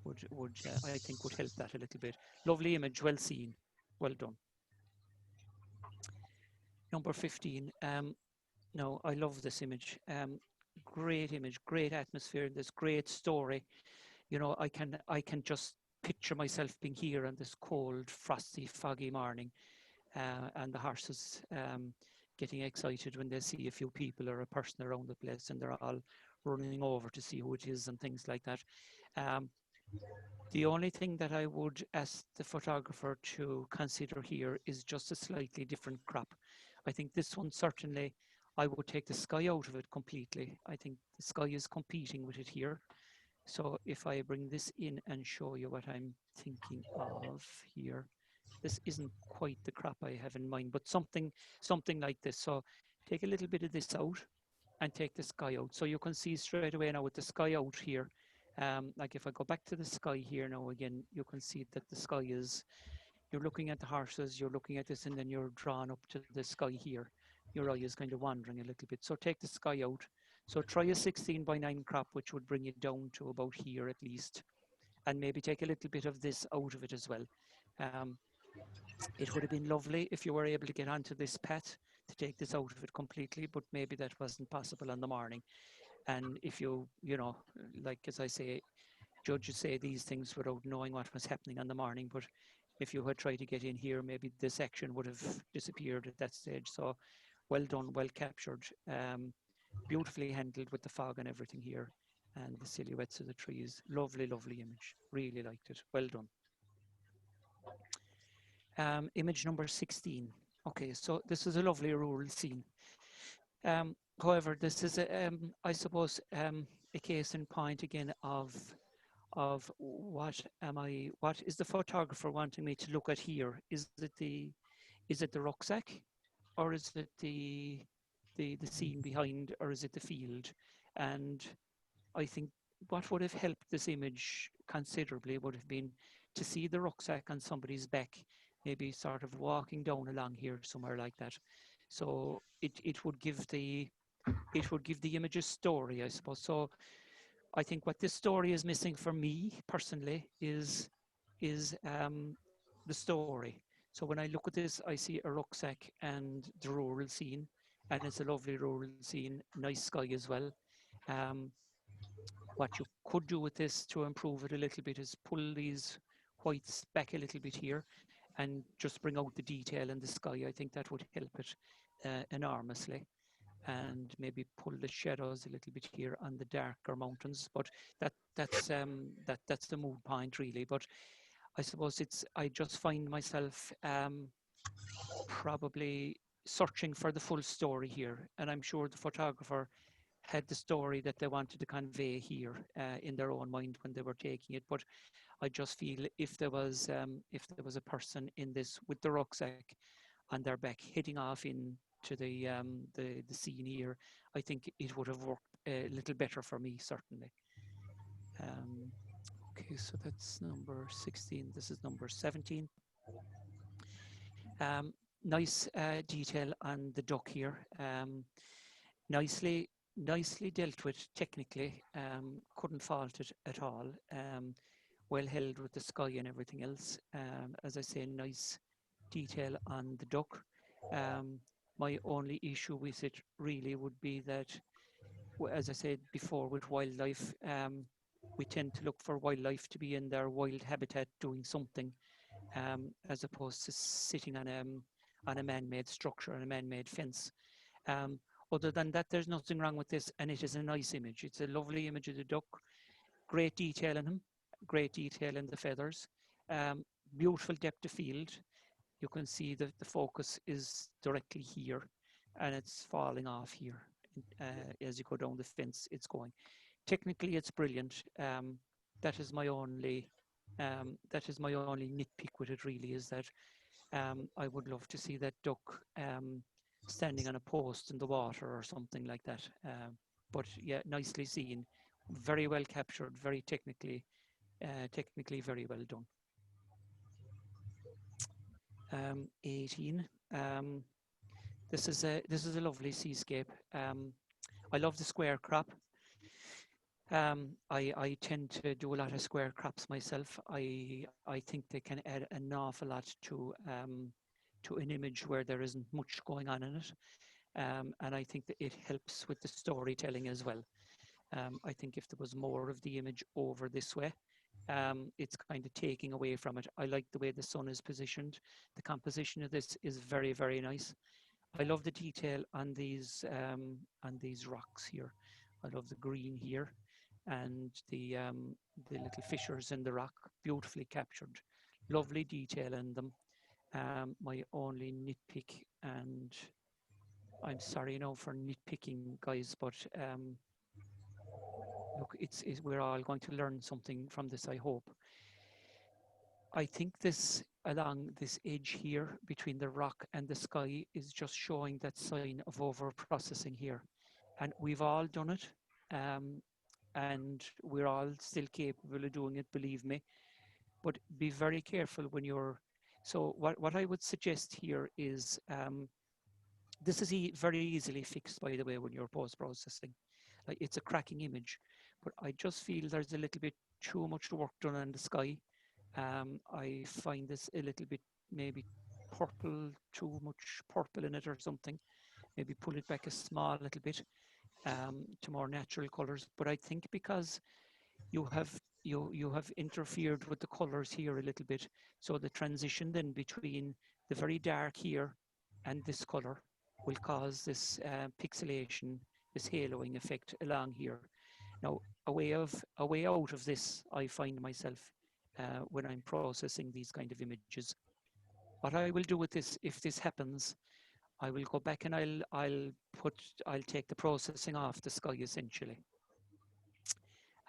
would I think would help that a little bit. Lovely image, well seen, well done. Number 15. No, I love this image. Great image, great atmosphere, this great story. You know, I can just picture myself being here on this cold, frosty, foggy morning, and the horses getting excited when they see a few people or a person around the place, and they're all running over to see who it is and things like that. The only thing that I would ask the photographer to consider here is just a slightly different crop. I think this one certainly, I would take the sky out of it completely. I think the sky is competing with it here. So if I bring this in and show you what I'm thinking of here, this isn't quite the crop I have in mind, but something like this. So take a little bit of this out and take the sky out. So you can see straight away now with the sky out here, like if I go back to the sky here now again, you can see that the sky is, you're looking at the horses, you're looking at this, and then you're drawn up to the sky here. Your eye is kind of wandering a little bit. So take the sky out. So try a 16:9 crop, which would bring it down to about here at least. And maybe take a little bit of this out of it as well. It would have been lovely if you were able to get onto this path to take this out of it completely, but maybe that wasn't possible in the morning. And if you know, like as I say, judges say these things without knowing what was happening in the morning, but if you had tried to get in here, maybe this section would have disappeared at that stage. So well done, well captured, beautifully handled with the fog and everything here, and the silhouettes of the trees. Lovely, lovely image. Really liked it. Well done. Image number 16. Okay, so this is a lovely rural scene. However, this is, I suppose, a case in point again of what is the photographer wanting me to look at here? Is it the rucksack, or is it the scene behind, or is it the field? And I think what would have helped this image considerably would have been to see the rucksack on somebody's back, maybe sort of walking down along here somewhere like that. So it would give the image a story, I suppose. So I think what this story is missing for me personally is the story. So when I look at this, I see a rucksack and the rural scene, and it's a lovely rural scene, nice sky as well. What you could do with this to improve it a little bit is pull these whites back a little bit here and just bring out the detail in the sky. I think that would help it enormously. And maybe pull the shadows a little bit here on the darker mountains, but that's the mood point really. But I suppose I just find myself probably searching for the full story here, and I'm sure the photographer had the story that they wanted to convey here in their own mind when they were taking it. But I just feel if there was a person in this with the rucksack on their back heading off in to the scene here, I think it would have worked a little better for me, certainly. Okay, so that's number 16. This is number 17. Nice detail on the duck here. Nicely dealt with technically. Couldn't fault it at all. Well held with the sky and everything else. As I say, nice detail on the duck. My only issue with it really would be that, as I said before, with wildlife, we tend to look for wildlife to be in their wild habitat doing something, as opposed to sitting on a man-made structure and a man-made fence. Other than that, there's nothing wrong with this, and it is a nice image. It's a lovely image of the duck, great detail in him, great detail in the feathers, beautiful depth of field. You can see that the focus is directly here, and it's falling off here. As you go down the fence, it's going. Technically, it's brilliant. That is my only nitpick with it. Really, is that I would love to see that duck standing on a post in the water or something like that. But yeah, nicely seen, very well captured, very technically very well done. 18. This is a lovely seascape. I love the square crop. I tend to do a lot of square crops myself. I think they can add an awful lot to an image where there isn't much going on in it, and I think that it helps with the storytelling as well. I think if there was more of the image over this way, it's kind of taking away from it. I like the way the sun is positioned. The composition of this is very, very nice. I love the detail on these rocks here. I love the green here. and the little fissures in the rock, beautifully captured, lovely detail in them. My only nitpick, and I'm sorry now for nitpicking, guys, but look, we're all going to learn something from this, I hope. I think this, along this edge here between the rock and the sky, is just showing that sign of over-processing here. And we've all done it, and we're all still capable of doing it, believe me. But be very careful when you're, so what I would suggest here is, this is very easily fixed, by the way, when you're post-processing. Like, it's a cracking image, but I just feel there's a little bit too much work done on the sky. I find this a little bit maybe purple, too much purple in it or something. Maybe pull it back a small little bit to more natural colors. But I think because you have interfered with the colors here a little bit, so the transition then between the very dark here and this color will cause this pixelation, this haloing effect along here. Now, a way out of this, I find myself when I'm processing these kind of images. What I will do with this, if this happens, I will go back and I'll take the processing off the sky essentially.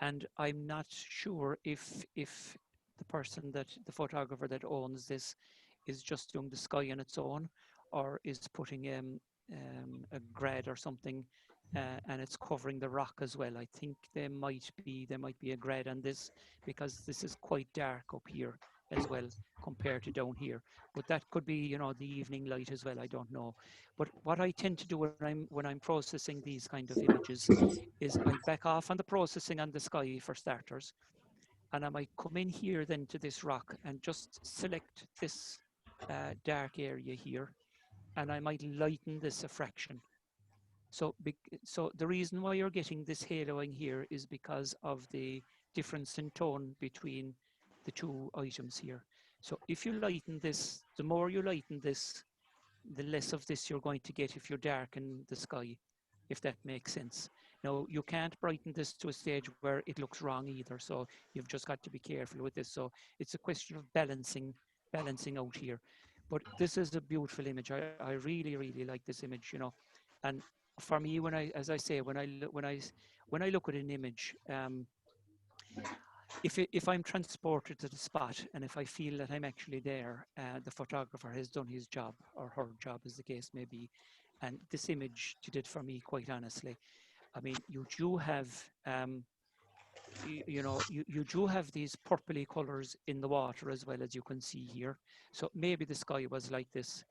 And I'm not sure if the person the photographer that owns this is just doing the sky on its own, or is putting a grad or something, and it's covering the rock as well. I think there might be a grad on this, because this is quite dark up here as well compared to down here. But that could be, you know, the evening light as well. I don't know. But what I tend to do when I'm processing these kind of images is I'll back off on the processing on the sky for starters, and I might come in here then to this rock and just select this dark area here, and I might lighten this a fraction. So the reason why you're getting this haloing here is because of the difference in tone between the two items here. So if you lighten this, the more you lighten this, the less of this you're going to get if you darken the sky, if that makes sense. Now, you can't brighten this to a stage where it looks wrong either, so you've just got to be careful with this. So it's a question of balancing out here. But this is a beautiful image. I really, really like this image, you know. And for me, as I say, when I look at an image, if I'm transported to the spot and if I feel that I'm actually there, the photographer has done his job, or her job as the case may be. And this image did it for me, quite honestly. I mean, you do have, you do have these purpley colors in the water as well, as you can see here. So maybe the sky was like this.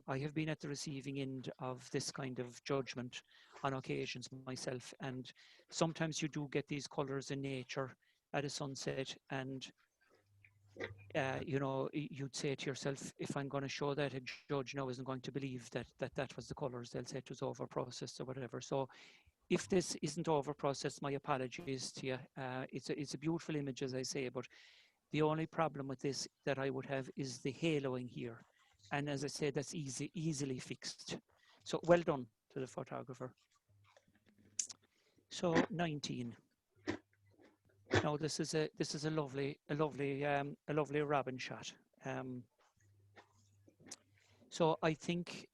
I have been at the receiving end of this kind of judgment on occasions myself, and sometimes you do get these colors in nature at a sunset, and you know, you'd say to yourself, if I'm going to show that, a judge now isn't going to believe that was the colors. They'll say it was over processed or whatever. So if this isn't over processed, my apologies to you. It's a beautiful image, as I say, but the only problem with this that I would have is the haloing here. And as I said, that's easily fixed. So well done to the photographer. So 19. Now this is a lovely robin shot. So I think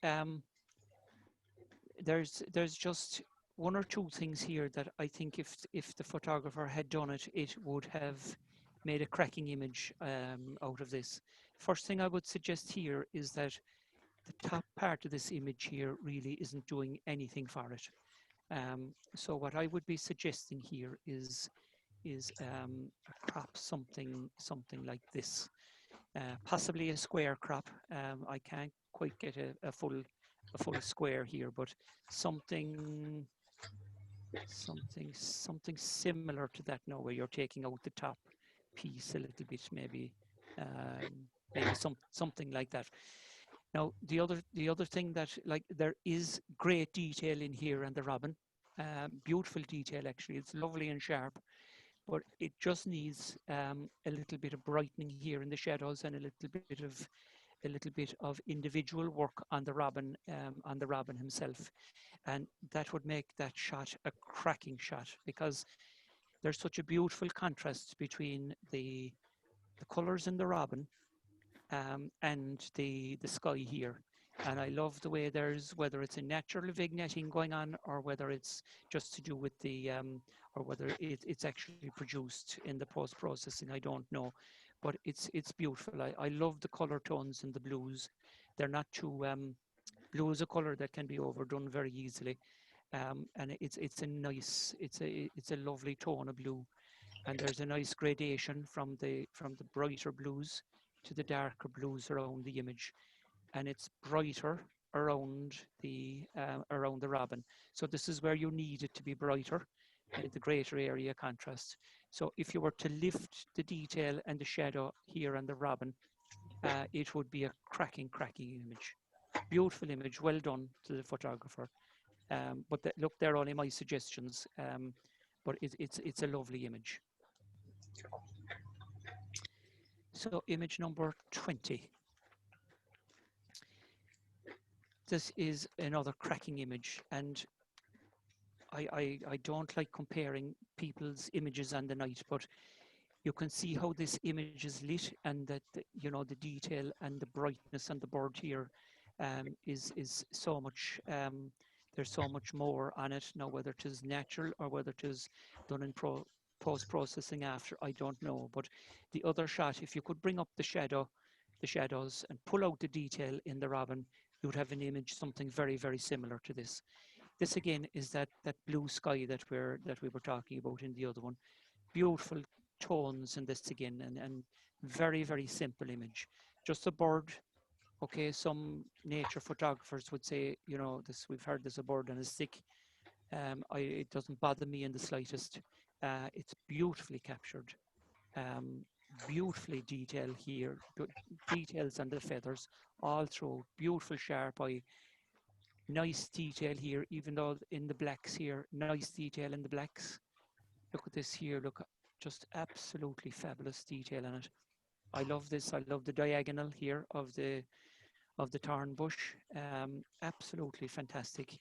there's just one or two things here that I think if the photographer had done it, it would have made a cracking image out of this. First thing I would suggest here is that the top part of this image here really isn't doing anything for it. So what I would be suggesting here is a crop, something like this, possibly a square crop. I can't quite get a full square here, but something similar to that now, where you're taking out the top piece a little bit, maybe something like that. Now, the other thing that, like, there is great detail in here and the robin, beautiful detail actually. It's lovely and sharp, but it just needs a little bit of brightening here in the shadows, and a little bit of individual work on the robin himself, and that would make that shot a cracking shot, because there's such a beautiful contrast between the colours in the robin and the sky here. And I love the way there's, whether it's a natural vignetting going on or whether it's just to do with the, or whether it's actually produced in the post-processing, I don't know. But it's beautiful. I love the color tones in the blues. They're not too, blue is a color that can be overdone very easily. And it's a nice, it's a lovely tone of blue. And there's a nice gradation from the brighter blues to the darker blues around the image, and it's brighter around the robin. So this is where you need it to be brighter, and the greater area contrast. So if you were to lift the detail and the shadow here on the robin, it would be a cracking image. Beautiful image, well done to the photographer. But look, they're only my suggestions, but it's a lovely image. So image number 20. This is another cracking image, and I don't like comparing people's images on the night, but you can see how this image is lit, and that you know, the detail and the brightness on the bird here is so much. There's so much more on it now, whether it is natural or whether it is done in post-processing after, I don't know. But the other shot, if you could bring up the shadows and pull out the detail in the robin, you would have an image, something very, very similar to this. This again is that blue sky that we were talking about in the other one. Beautiful tones in this again, and very, very simple image. Just a bird. Okay, some nature photographers would say, you know, this, we've heard there's a bird and a stick. It doesn't bother me in the slightest. It's beautifully captured. Beautifully detailed here, details on the feathers all through, beautiful sharp eye, nice detail here, even though in the blacks here, nice detail in the blacks. Look at this here, look, just absolutely fabulous detail in it. I love this. I love the diagonal here of the thorn bush. Absolutely fantastic.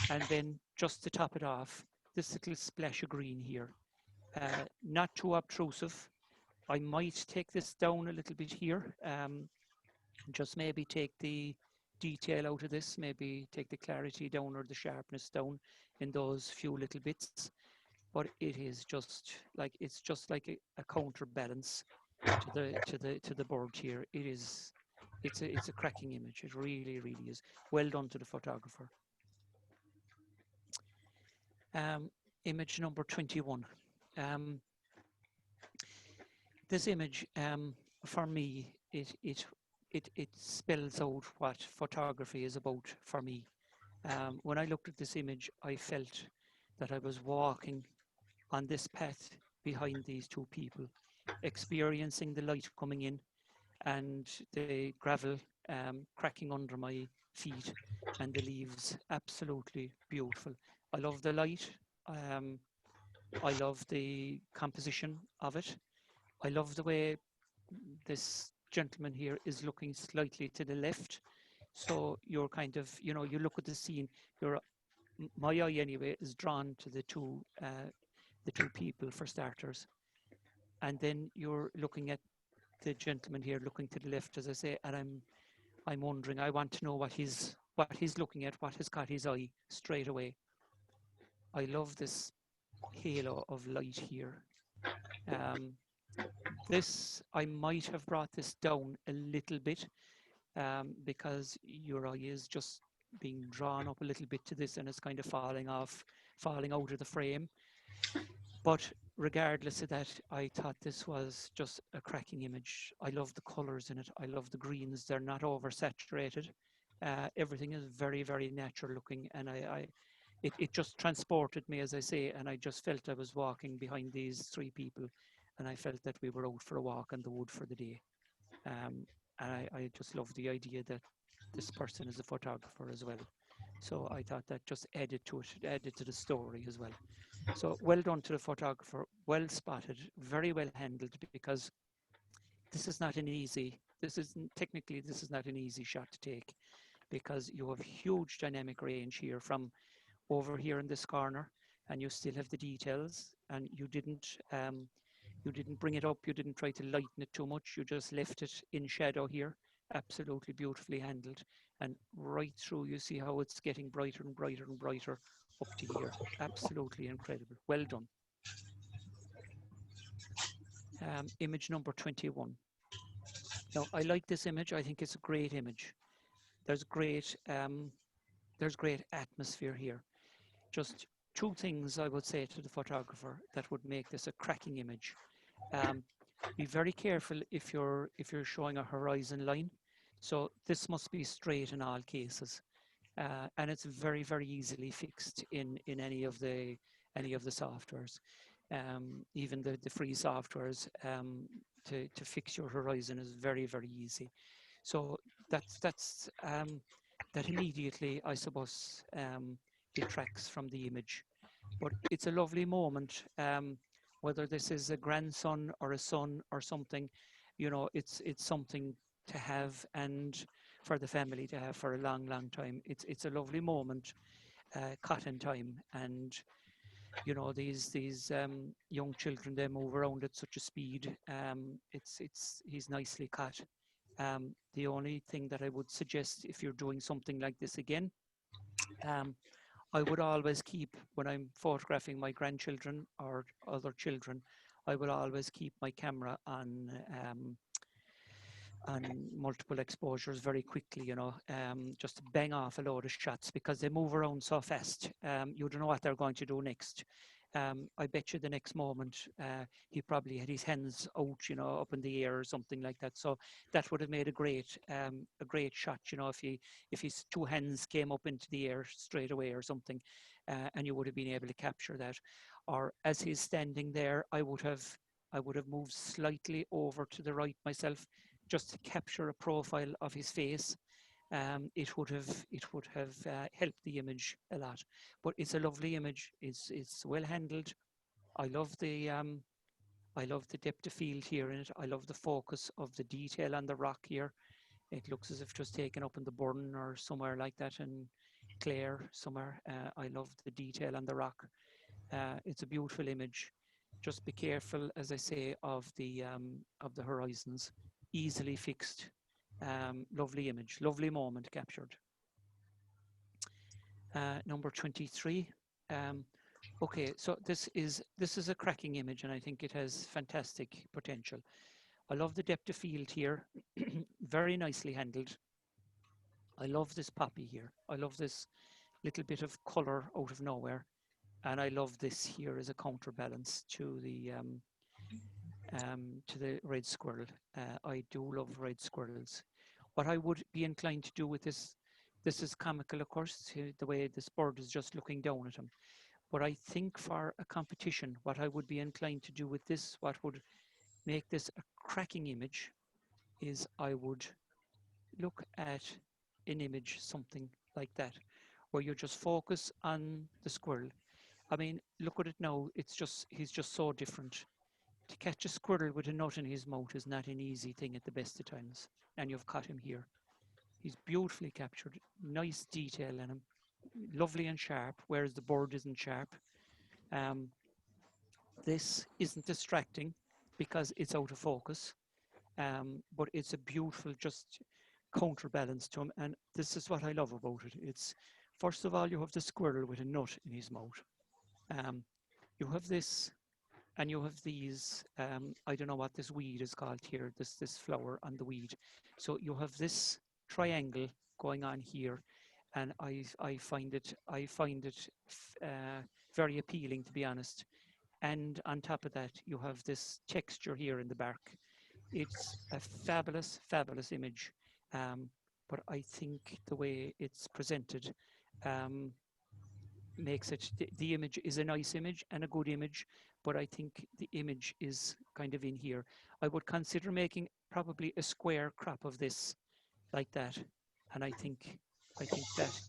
And then just to top it off, this little splash of green here, not too obtrusive. I might take this down a little bit here, just maybe take the detail out of this, maybe take the clarity down or the sharpness down in those few little bits. But it is just like, it's just like a counterbalance to the bird here. It's a cracking image. It really, really is. Well done to the photographer. Image number 21. This image, for me, it spells out what photography is about for me. When I looked at this image, I felt that I was walking on this path behind these two people, experiencing the light coming in and the gravel cracking under my feet and the leaves. Absolutely beautiful. I love the light. I love the composition of it. I love the way this gentleman here is looking slightly to the left. So you're kind of, you know, you look at the scene, my eye anyway is drawn to the two people for starters. And then you're looking at the gentleman here looking to the left, as I say, and I'm wondering, I want to know what he's looking at, what has caught his eye straight away. I love this halo of light here. This, I might have brought this down a little bit because your eye is just being drawn up a little bit to this and it's kind of falling out of the frame. But regardless of that, I thought this was just a cracking image. I love the colors in it. I love the greens. They're not oversaturated. Everything is very, very natural looking, and it just transported me, as I say, and I just felt I was walking behind these three people, and I felt that we were out for a walk in the wood for the day. And I just love the idea that this person is a photographer as well. So I thought that just added to it, added to the story as well. So well done to the photographer, well spotted, very well handled, because this is not an easy, this is not an easy shot to take, because you have huge dynamic range here from over here in this corner and you still have the details, and you didn't bring it up, you didn't try to lighten it too much, you just left it in shadow here. Absolutely beautifully handled, and right through you see how it's getting brighter and brighter and brighter up to here. Absolutely incredible. Well done. Image number 21. Now, I like this image. I think it's a great image. There's great atmosphere here. Just two things I would say to the photographer that would make this a cracking image. Be very careful if you're showing a horizon line. So this must be straight in all cases, and it's very, very easily fixed in any of the softwares. Even the free softwares, to fix your horizon is very, very easy. So that immediately, I suppose, detracts from the image. But it's a lovely moment, whether this is a grandson or a son or something, you know, it's something to have and for the family to have for a long, long time. It's a lovely moment, caught in time, and you know, these young children, they move around at such a speed. He's nicely caught. The only thing that I would suggest if you're doing something like this again, I would always keep, when I'm photographing my grandchildren or other children, I will always keep my camera on multiple exposures very quickly, you know, just to bang off a load of shots because they move around so fast. You don't know what they're going to do next. I bet you the next moment he probably had his hands out, you know, up in the air or something like that. So that would have made a great shot, you know, if his two hands came up into the air straight away or something, and you would have been able to capture that. Or as he's standing there, I would have moved slightly over to the right myself, just to capture a profile of his face. It would have helped the image a lot. But it's a lovely image. It's well handled. I love the depth of field here in it. I love the focus of the detail on the rock here. It looks as if it was taken up in the Burn or somewhere like that in Clare somewhere. I love the detail on the rock. It's a beautiful image. Just be careful, as I say, of the horizons. Easily fixed. Lovely image, lovely moment captured. Number 23. Okay, so this is a cracking image, and I think it has fantastic potential. I love the depth of field here, very nicely handled. I love this poppy here. I love this little bit of color out of nowhere, and I love this here as a counterbalance to the red squirrel. I do love red squirrels. What I would be inclined to do with this is comical, of course, the way this bird is just looking down at him. But I think for a competition, what I would be inclined to do with this, what would make this a cracking image, is I would look at an image, something like that, where you just focus on the squirrel. I mean, look at it now. He's just so different. To catch a squirrel with a nut in his mouth is not an easy thing at the best of times. And you've caught him here. He's beautifully captured, nice detail in him, lovely and sharp, whereas the bird isn't sharp. This isn't distracting because it's out of focus, but it's a beautiful just counterbalance to him. And this is what I love about it. It's, first of all, you have the squirrel with a nut in his mouth. You have this, and you have these, I don't know what this weed is called here, this flower on the weed. So you have this triangle going on here, and I find it very appealing, to be honest. And on top of that, you have this texture here in the bark. It's a fabulous, fabulous image. But I think the way it's presented makes it, the image is a nice image and a good image, but I think the image is kind of in here. I would consider making probably a square crop of this like that. And I think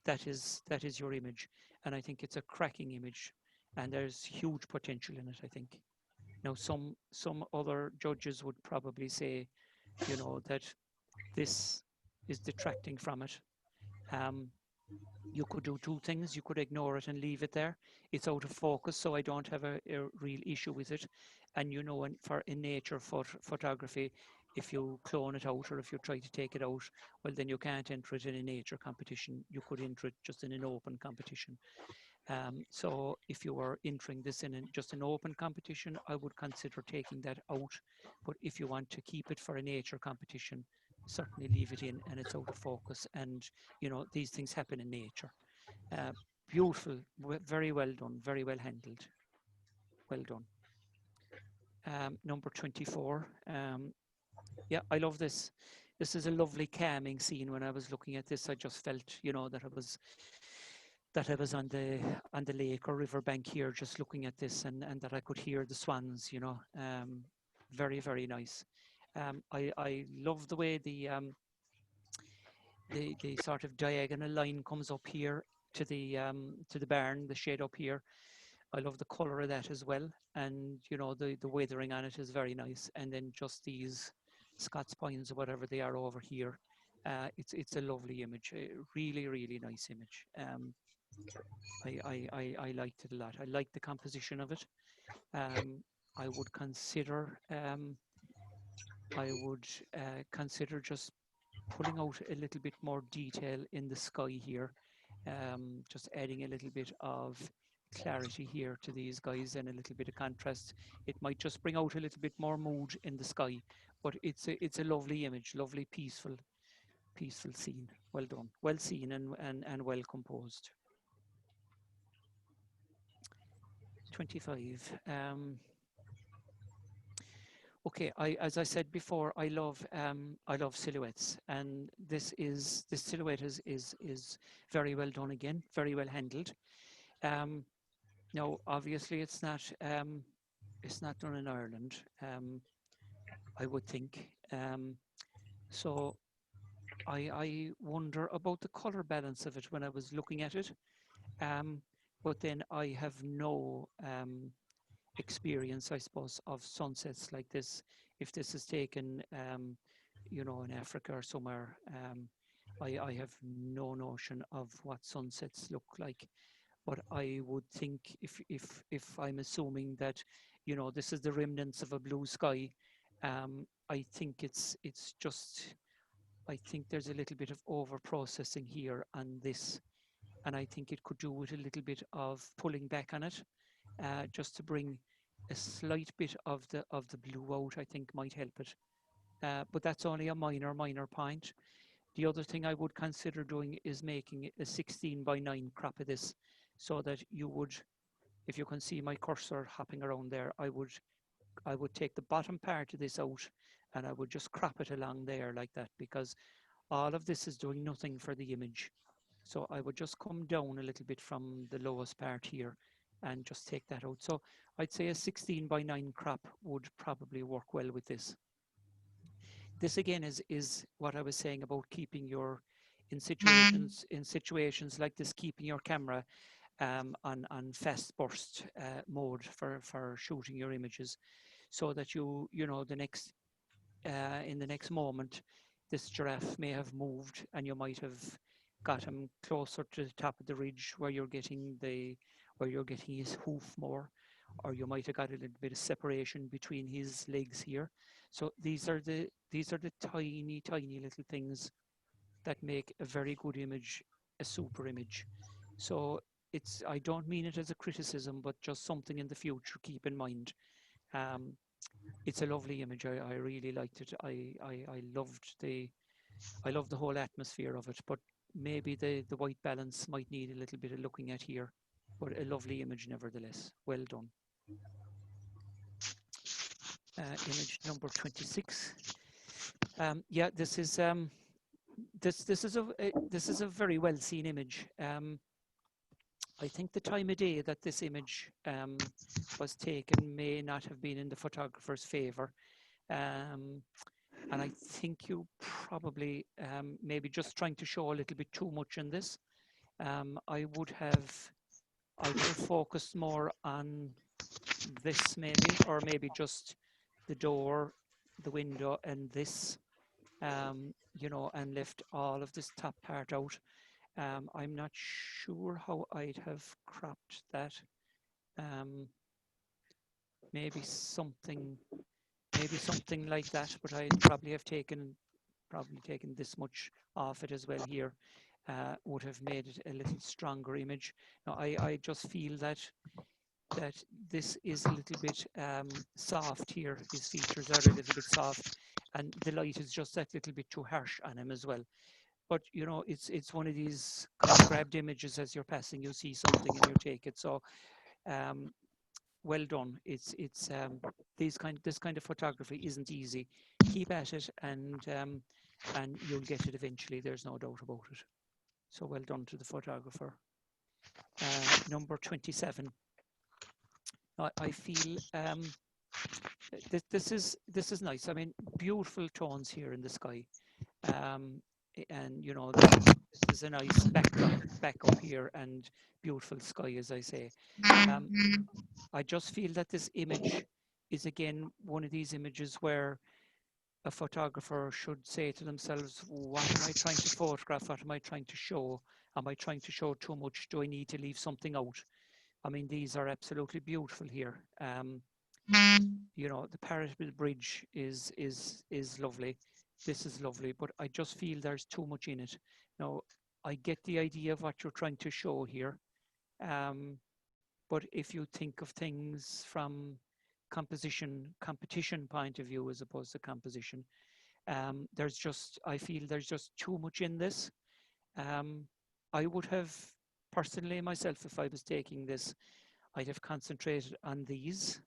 that is your image. And I think it's a cracking image, and there's huge potential in it, I think. Now, some other judges would probably say, you know, that this is detracting from it. you could do two things. You could ignore it and leave it there. It's out of focus, so I don't have a real issue with it. And you know, in nature photography, if you clone it out or if you try to take it out, well, then you can't enter it in a nature competition. You could enter it just in an open competition. So if you were entering this in just an open competition, I would consider taking that out. But if you want to keep it for a nature competition, certainly leave it in, and it's out of focus. And you know, these things happen in nature. Beautiful, very well done, very well handled. Well done. Number 24. Yeah, I love this. This is a lovely calming scene. When I was looking at this, I just felt, you know, that I was on the lake or river bank here, just looking at this, and that I could hear the swans. You know, very, very nice. I love the way the sort of diagonal line comes up here to the barn, the shade up here. I love the color of that as well, and you know, the weathering on it is very nice. And then just these Scots pines or whatever they are over here. It's a lovely image, a really, really nice image. I liked it a lot. I liked the composition of it. I would consider just pulling out a little bit more detail in the sky here, just adding a little bit of clarity here to these guys and a little bit of contrast. It might just bring out a little bit more mood in the sky, but it's a lovely image, lovely peaceful scene. Well done, well seen, and well composed. 25. Okay, as I said before, I love silhouettes, and this silhouette is very well done again, very well handled. Now, obviously, it's not done in Ireland, I would think. So I wonder about the color balance of it when I was looking at it. But then I have no experience, I suppose, of sunsets like this. If this is taken, you know, in Africa or somewhere, I have no notion of what sunsets look like. But I would think, if I'm assuming that, you know, this is the remnants of a blue sky, I think it's just, I think there's a little bit of over processing here on this, and I think it could do with a little bit of pulling back on it, just to bring a slight bit of the blue out. I think might help it, but that's only a minor point. The other thing I would consider doing is making a 16:9 crop of this, so that you would, if you can see my cursor hopping around there, I would take the bottom part of this out and I would just crop it along there like that, because all of this is doing nothing for the image. So I would just come down a little bit from the lowest part here and just take that out. So I'd say a 16:9 crop would probably work well with this. This again is what I was saying about keeping your, in situations like this, keeping your camera on fast burst mode for shooting your images, so that you know, the next in the next moment this giraffe may have moved and you might have got him closer to the top of the ridge where you're getting his hoof more, or you might have got a little bit of separation between his legs here. So these are the tiny little things that make a very good image a super image. So I don't mean it as a criticism, but just something in the future keep in mind. It's a lovely image. I really liked it. I loved the whole atmosphere of it, but maybe the white balance might need a little bit of looking at here, but a lovely image nevertheless. Well done. Image number 26. Yeah, this is a very well seen image. I think the time of day that this image was taken may not have been in the photographer's favor. And I think you probably maybe just trying to show a little bit too much in this. I would have focused more on this maybe, or maybe just the door, the window, and this, you know, and left all of this top part out. I'm not sure how I'd have cropped that. Maybe something like that, but I'd probably have taken this much off it as well here. Would have made it a little stronger image. Now I just feel that this is a little bit soft here. His features are a little bit soft, and the light is just that little bit too harsh on him as well. But you know, it's one of these kind of grabbed images as you're passing. You see something and you take it. So well done. It's this kind of photography isn't easy. Keep at it, and you'll get it eventually. There's no doubt about it. So well done to the photographer. Number 27. I feel this is nice. I mean, beautiful tones here in the sky, and you know, this is a nice back up here, and beautiful sky, as I say. I just feel that this image is again one of these images where a photographer should say to themselves, what am I trying to photograph? What am I trying to show? Am I trying to show too much? Do I need to leave something out? I mean, these are absolutely beautiful here. You know, the Parrot Bridge is lovely. This is lovely, but I just feel there's too much in it. Now, I get the idea of what you're trying to show here. But if you think of things from competition point of view as opposed to composition, I feel there's just too much in this. I would have personally myself, if I was taking this, I'd have concentrated on these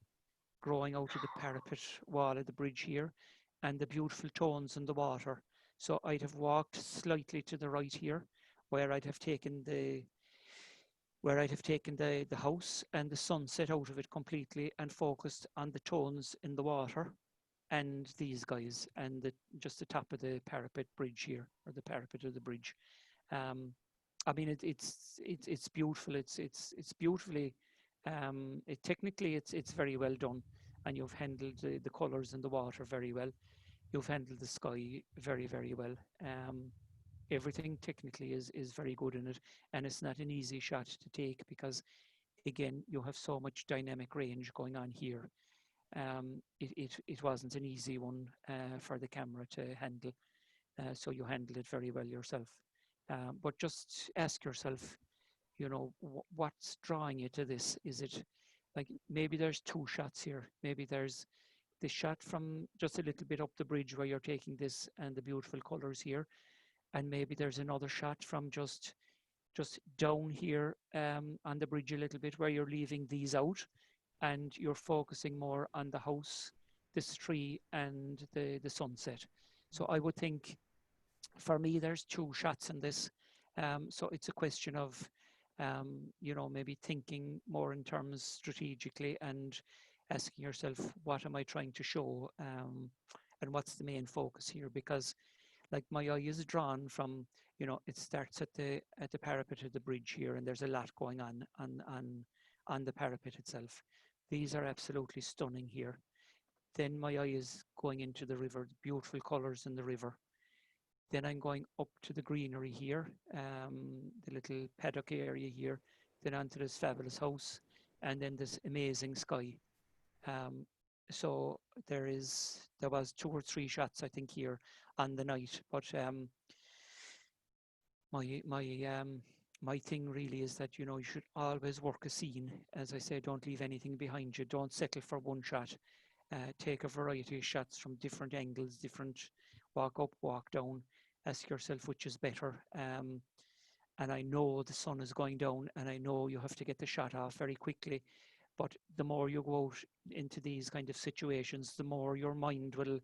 growing out of the parapet wall of the bridge here, and the beautiful tones in the water. So I'd have walked slightly to the right here, where I'd have taken the house and the sunset out of it completely, and focused on the tones in the water and these guys, and just the top of the parapet bridge here, or the parapet of the bridge. I mean, it's beautiful. It's beautifully. Technically, it's very well done, and you've handled the colours in the water very well. You've handled the sky very, very well. Everything technically is very good in it, and it's not an easy shot to take because, again, you have so much dynamic range going on here. It wasn't an easy one for the camera to handle, so you handled it very well yourself. But just ask yourself, you know, what's drawing you to this? Is it like maybe there's two shots here? Maybe there's the shot from just a little bit up the bridge where you're taking this and the beautiful colors here, and maybe there's another shot from just down here on the bridge a little bit where you're leaving these out, and you're focusing more on the house, this tree, and the sunset. So I would think, for me, there's two shots in this. So it's a question of, you know, maybe thinking more in terms strategically and asking yourself, what am I trying to show? And what's the main focus here? Because like my eye is drawn from, you know, it starts at the parapet of the bridge here, and there's a lot going on the parapet itself. These are absolutely stunning here. Then my eye is going into the river, beautiful colors in the river. Then I'm going up to the greenery here, the little paddock area here, then onto this fabulous house, and then this amazing sky. So there was 2 or 3 shots, I think, here on the night. But my thing really is that, you know, you should always work a scene. As I say, don't leave anything behind you. Don't settle for one shot. Take a variety of shots from different angles, different walk up, walk down. Ask yourself which is better. And I know the sun is going down, and I know you have to get the shot off very quickly. But the more you go out into these kind of situations, the more your mind will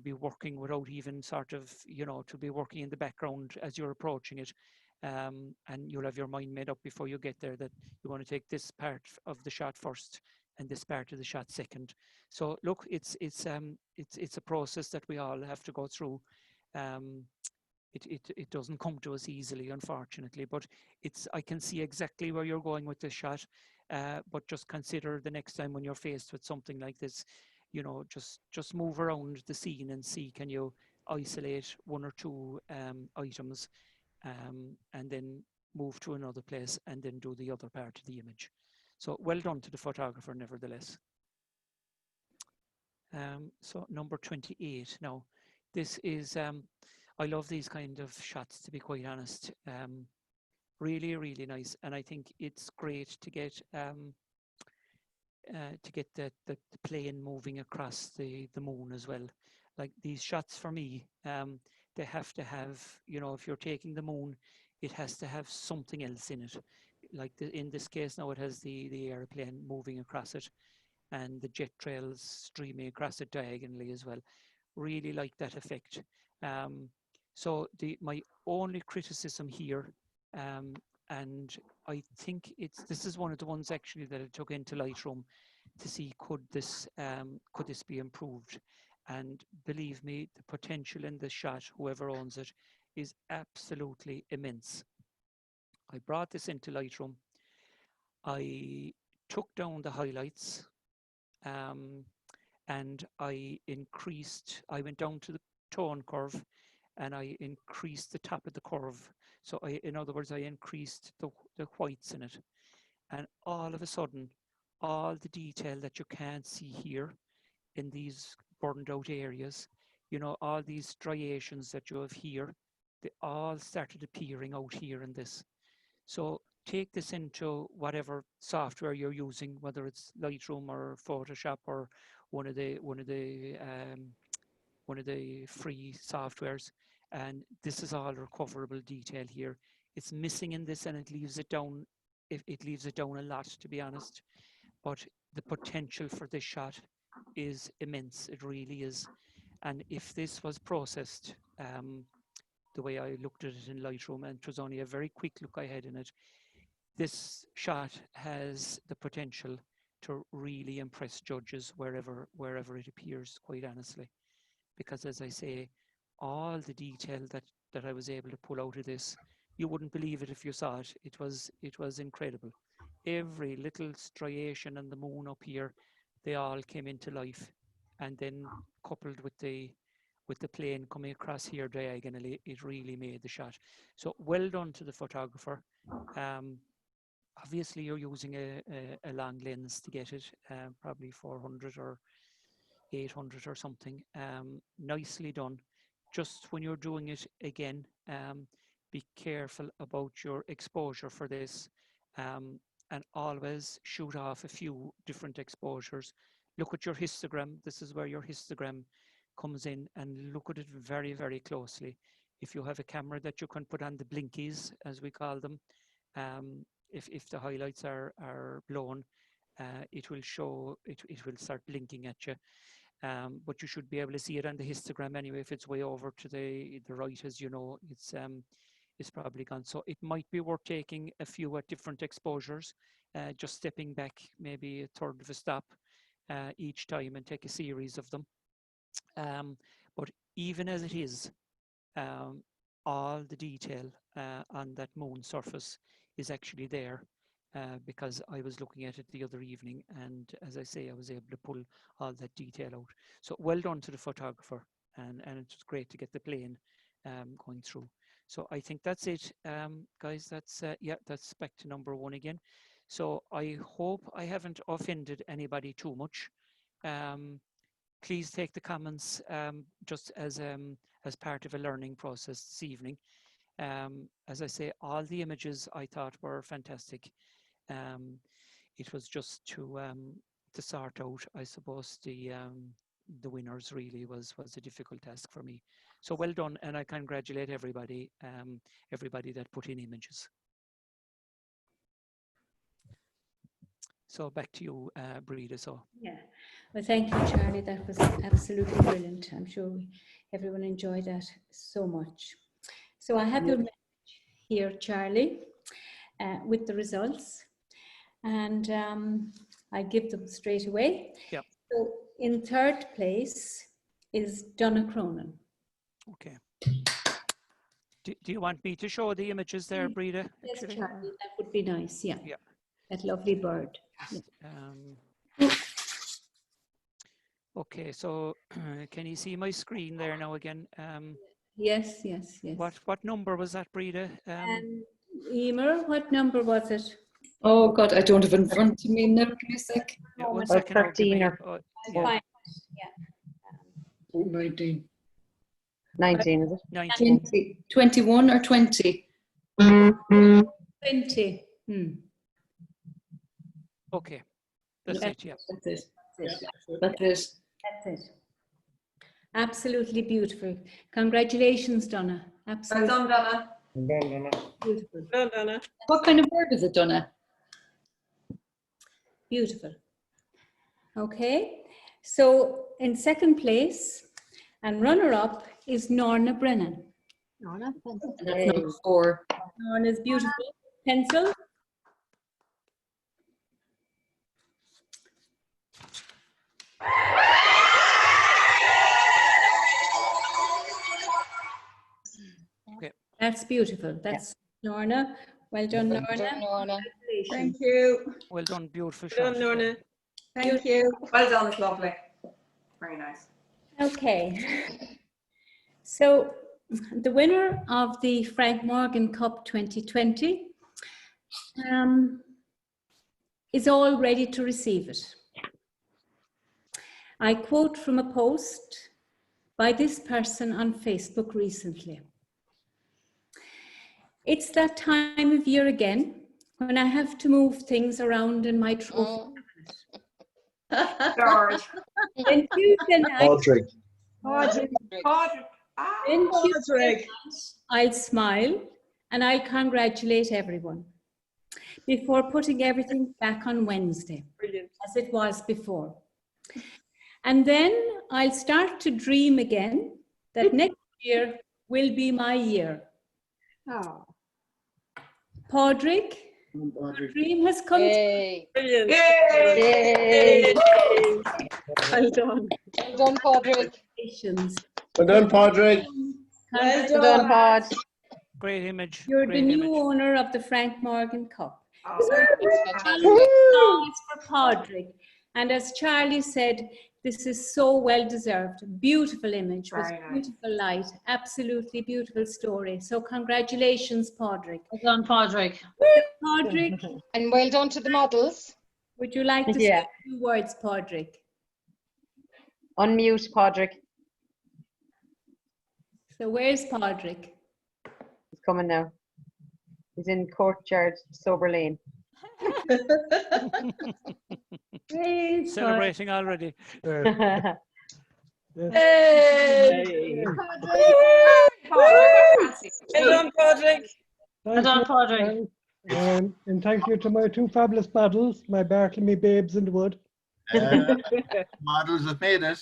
be working without even sort of, you know, to be working in the background as you're approaching it. And you'll have your mind made up before you get there that you want to take this part of the shot first and this part of the shot second. So look, it's a process that we all have to go through. It doesn't come to us easily, unfortunately, but I can see exactly where you're going with this shot. But just consider the next time when you're faced with something like this, you know, just move around the scene and see, can you isolate 1 or 2 items and then move to another place and then do the other part of the image. So well done to the photographer nevertheless. So number 28 now. This is, I love these kind of shots, to be quite honest. Really, really nice. And I think it's great to get the plane moving across the moon as well. Like these shots for me, they have to have, you know, if you're taking the moon, it has to have something else in it. Like in this case now, it has the airplane moving across it and the jet trails streaming across it diagonally as well. Really like that effect. So my only criticism here, and I think this is one of the ones actually that I took into Lightroom to see could this be improved. And believe me, the potential in this shot, whoever owns it, is absolutely immense. I brought this into Lightroom. I took down the highlights, and I went down to the tone curve and I increased the top of the curve. So in other words, I increased the whites in it. And all of a sudden, all the detail that you can't see here in these burned out areas, you know, all these striations that you have here, they all started appearing out here in this. So take this into whatever software you're using, whether it's Lightroom or Photoshop or one of the free softwares, and this is all recoverable detail here. It's missing in this, and it leaves it down. It leaves it down a lot, to be honest. But the potential for this shot is immense. It really is. And if this was processed the way I looked at it in Lightroom, and it was only a very quick look I had in it, this shot has the potential to really impress judges wherever it appears, quite honestly. Because as I say, all the detail that I was able to pull out of this, you wouldn't believe it if you saw it. It was incredible. Every little striation on the moon up here, they all came into life. And then coupled with the plane coming across here diagonally, it really made the shot. So well done to the photographer. Obviously you're using a long lens to get it, probably 400 or 800 or something. Nicely done. Just when you're doing it again, be careful about your exposure for this, and always shoot off a few different exposures. Look at your histogram. This is where your histogram comes in, and look at it very, very closely. If you have a camera that you can put on the blinkies, as we call them, if the highlights are blown, it will start blinking at you. But you should be able to see it on the histogram anyway. If it's way over to the right, as you know, it's probably gone. So it might be worth taking a few at different exposures, just stepping back maybe a third of a stop each time and take a series of them. But even as it is, all the detail on that moon surface is actually there. Because I was looking at it the other evening, and as I say, I was able to pull all that detail out. So well done to the photographer, and it was great to get the plane going through. So I think that's it, guys. That's back to number 1 again. So I hope I haven't offended anybody too much. Please take the comments just as part of a learning process this evening. As I say, all the images I thought were fantastic. It was just to sort out, I suppose, the winners really was a difficult task for me. So well done, and I congratulate everybody that put in images. So back to you, Breda. So yeah, well, thank you, Charlie. That was absolutely brilliant. I'm sure everyone enjoyed that so much. So I have your message here, Charlie, with the results. And I give them straight away. Yep. So in 3rd place is Donna Cronin. Okay. Do you want me to show the images there, Breda? Yes, Charlie, that would be nice. Yeah. Yeah. That lovely bird. Yeah. Okay, so can you see my screen there now again? Yes, yes, yes. What number was that, Breda? Emer, what number was it? Oh God, I don't have it in front of me now. Give me a sec. Yeah, 1 About second. I'll give 13 me- or- yeah, Fine. 19. 19, is it? 19. 20. 21 or 20? 20. Okay, that's Yeah. it. Yeah. That's it. That's it. That's it. That's it. Absolutely beautiful. Congratulations, Donna. Well Absolutely done, Donna. beautiful. Well, Donna. What kind of word is it, Donna? Beautiful. Okay, so in second place and runner-up is Norna Brennan. Norna, pencil. And that's number 4. Norna's beautiful pencil. Okay. That's beautiful. That's Norna. Well done, Norna. Norna. Congratulations. you. Well done. Beautiful Well shot. done, Norna. Thank you. Well done, it's lovely. Very nice. Okay. So the winner of the Frank Morgan Cup 2020 is all ready to receive it. I quote from a post by this person on Facebook recently. It's that time of year again when I have to move things around in my trophy. George. Then Tuesday night, Patrick. Patrick. then Tuesday night, I'll smile and I'll congratulate everyone before putting everything back on Wednesday, Brilliant. as it was before. And then I'll start to dream again that next year will be my year. Oh, Padraig, your dream has come true. Yay. Brilliant. Yay! Well done. Well done, Padraig. Congratulations. Well done, Patrick. Well Well done, Pod. Great image. You're Great the new image. owner of the Frank Morgan Cup. Fantastic. Applause for Padraig. And as Charlie said, this is so well deserved. Beautiful image with Very nice. beautiful light. Absolutely beautiful story. So congratulations, Padraig. Well done, Padraig. Padraig, And well done to the models. would you like to say Yeah. a few words, Padraig? Unmute, Padraig. So where's Padraig? He's coming now. He's in Courtyard, Sober Lane. Where's Celebrating already. Hey! Well done, Padraig. Well done, Padraig. And thank you to my two fabulous models, my Bartlemy babes in the wood. Models have made it.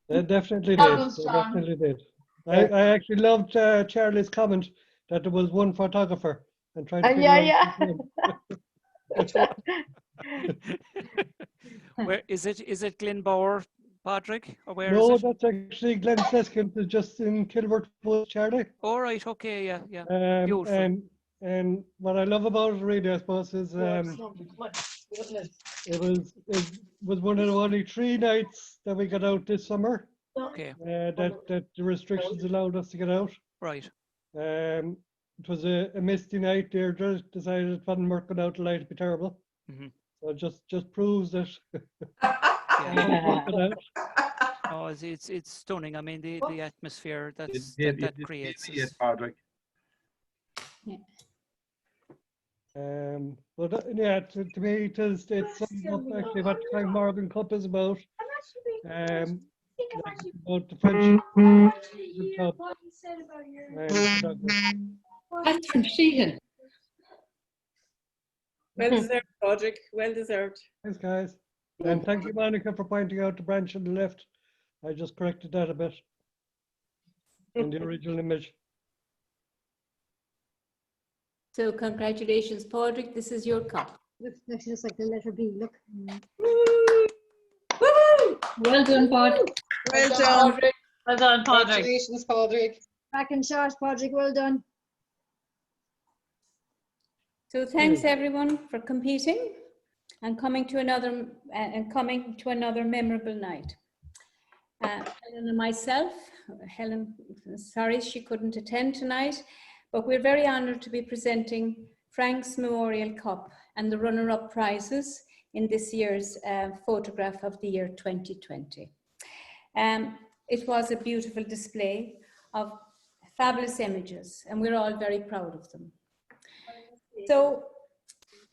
They definitely did. Models, They John. definitely did. I actually loved Charlie's comment that there was one photographer and trying to figure Yeah, out which yeah. one. Where is it? Is it Glenbower, Padraig, or where No, is it? that's actually Glen Seskins, is just in Kilworth Wood, Charlie. All right. Okay. Yeah. Yeah. Beautiful. And what I love about it really, I suppose, is it was one of the only 3 nights that we got out this summer Okay. that the restrictions allowed us to get out. Right. It was a misty night. Deirdre decided it wasn't working out, the light would be terrible. Mhm. So it just proves that Yeah. working out. Oh, it's stunning. I mean, the atmosphere that creates. Yes, Is, Patrick. But yeah, to me, it's sums up actually what the Frank Morgan Cup is about. About the friendship. The club, Catherine Sheehan. Well deserved, Padraig. Well deserved. Thanks, guys. And thank you, Monica, for pointing out the branch on the left. I just corrected that a bit in the original image. So congratulations, Padraig. This is your cup. looks actually just like the letter B. Look. Well done, Pod. Well done. Padraig. Well done, Padraig. Congratulations, Padraig. Back in shot, Patrick. Well done. So thanks everyone for competing and coming to another memorable night. Helen and myself. Helen, sorry she couldn't attend tonight, but we're very honoured to be presenting Frank's Memorial Cup and the runner-up prizes in this year's Photograph of the Year 2020. It was a beautiful display of fabulous images, and we're all very proud of them. So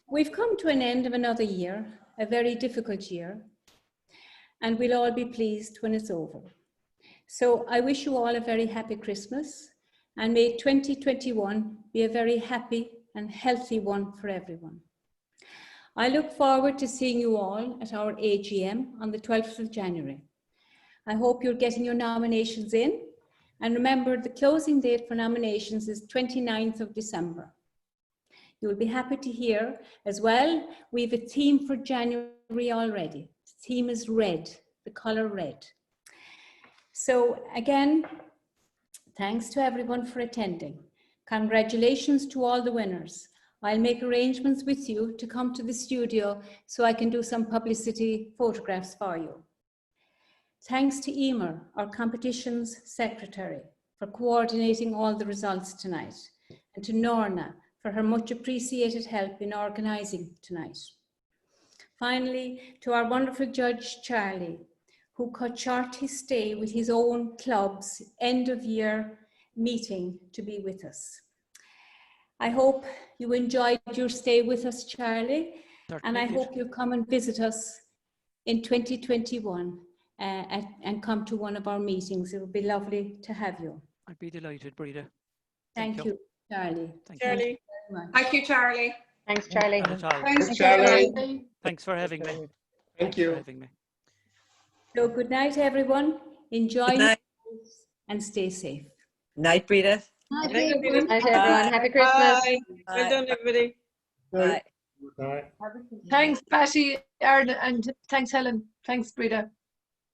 we've come to an end of another year, a very difficult year, and we'll all be pleased when it's over. So I wish you all a very happy Christmas, and may 2021 be a very happy and healthy one for everyone. I look forward to seeing you all at our AGM on the 12th of January. I hope you're getting your nominations in, and remember the closing date for nominations is 29th of December. You'll be happy to hear as well, we have a theme for January already. The theme is red, the colour red. So again, thanks to everyone for attending. Congratulations to all the winners. I'll make arrangements with you to come to the studio so I can do some publicity photographs for you. Thanks to Emer, our competitions secretary, for coordinating all the results tonight, and to Norna for her much appreciated help in organising tonight. Finally, to our wonderful judge, Charlie, who cut short his stay with his own club's end of year meeting to be with us. I hope you enjoyed your stay with us, Charlie, and I hope you'll come and visit us in 2021 and come to one of our meetings. It would be lovely to have you. I'd be delighted, Breda. Thank you, Charlie. Thank Charlie. you very much. Thank you, Charlie. Thanks, Charlie. Not at all. Thanks, Charlie. Thanks for having me. Thank For you. having me. So good night, everyone. Enjoy Good night. and stay safe. Night, Breda. Night, Night, everyone. Good night, everyone. Happy Christmas. Bye. Well done, everybody. Bye. Bye. Thanks, Patty, Aaron, and thanks, Helen. Thanks, Breda.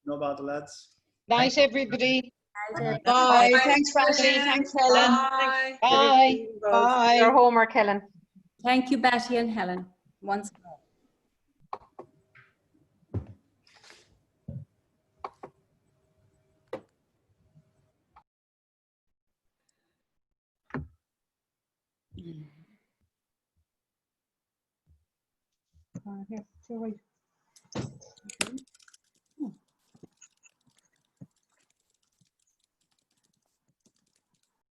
No bother, lads. Night, everybody. Bye. Bye. Bye. Thanks, Patty. Thanks, Helen. Bye. Bye. Bye. Your homework, Helen. Thank you, Batty and Helen, once more. Here, so wait.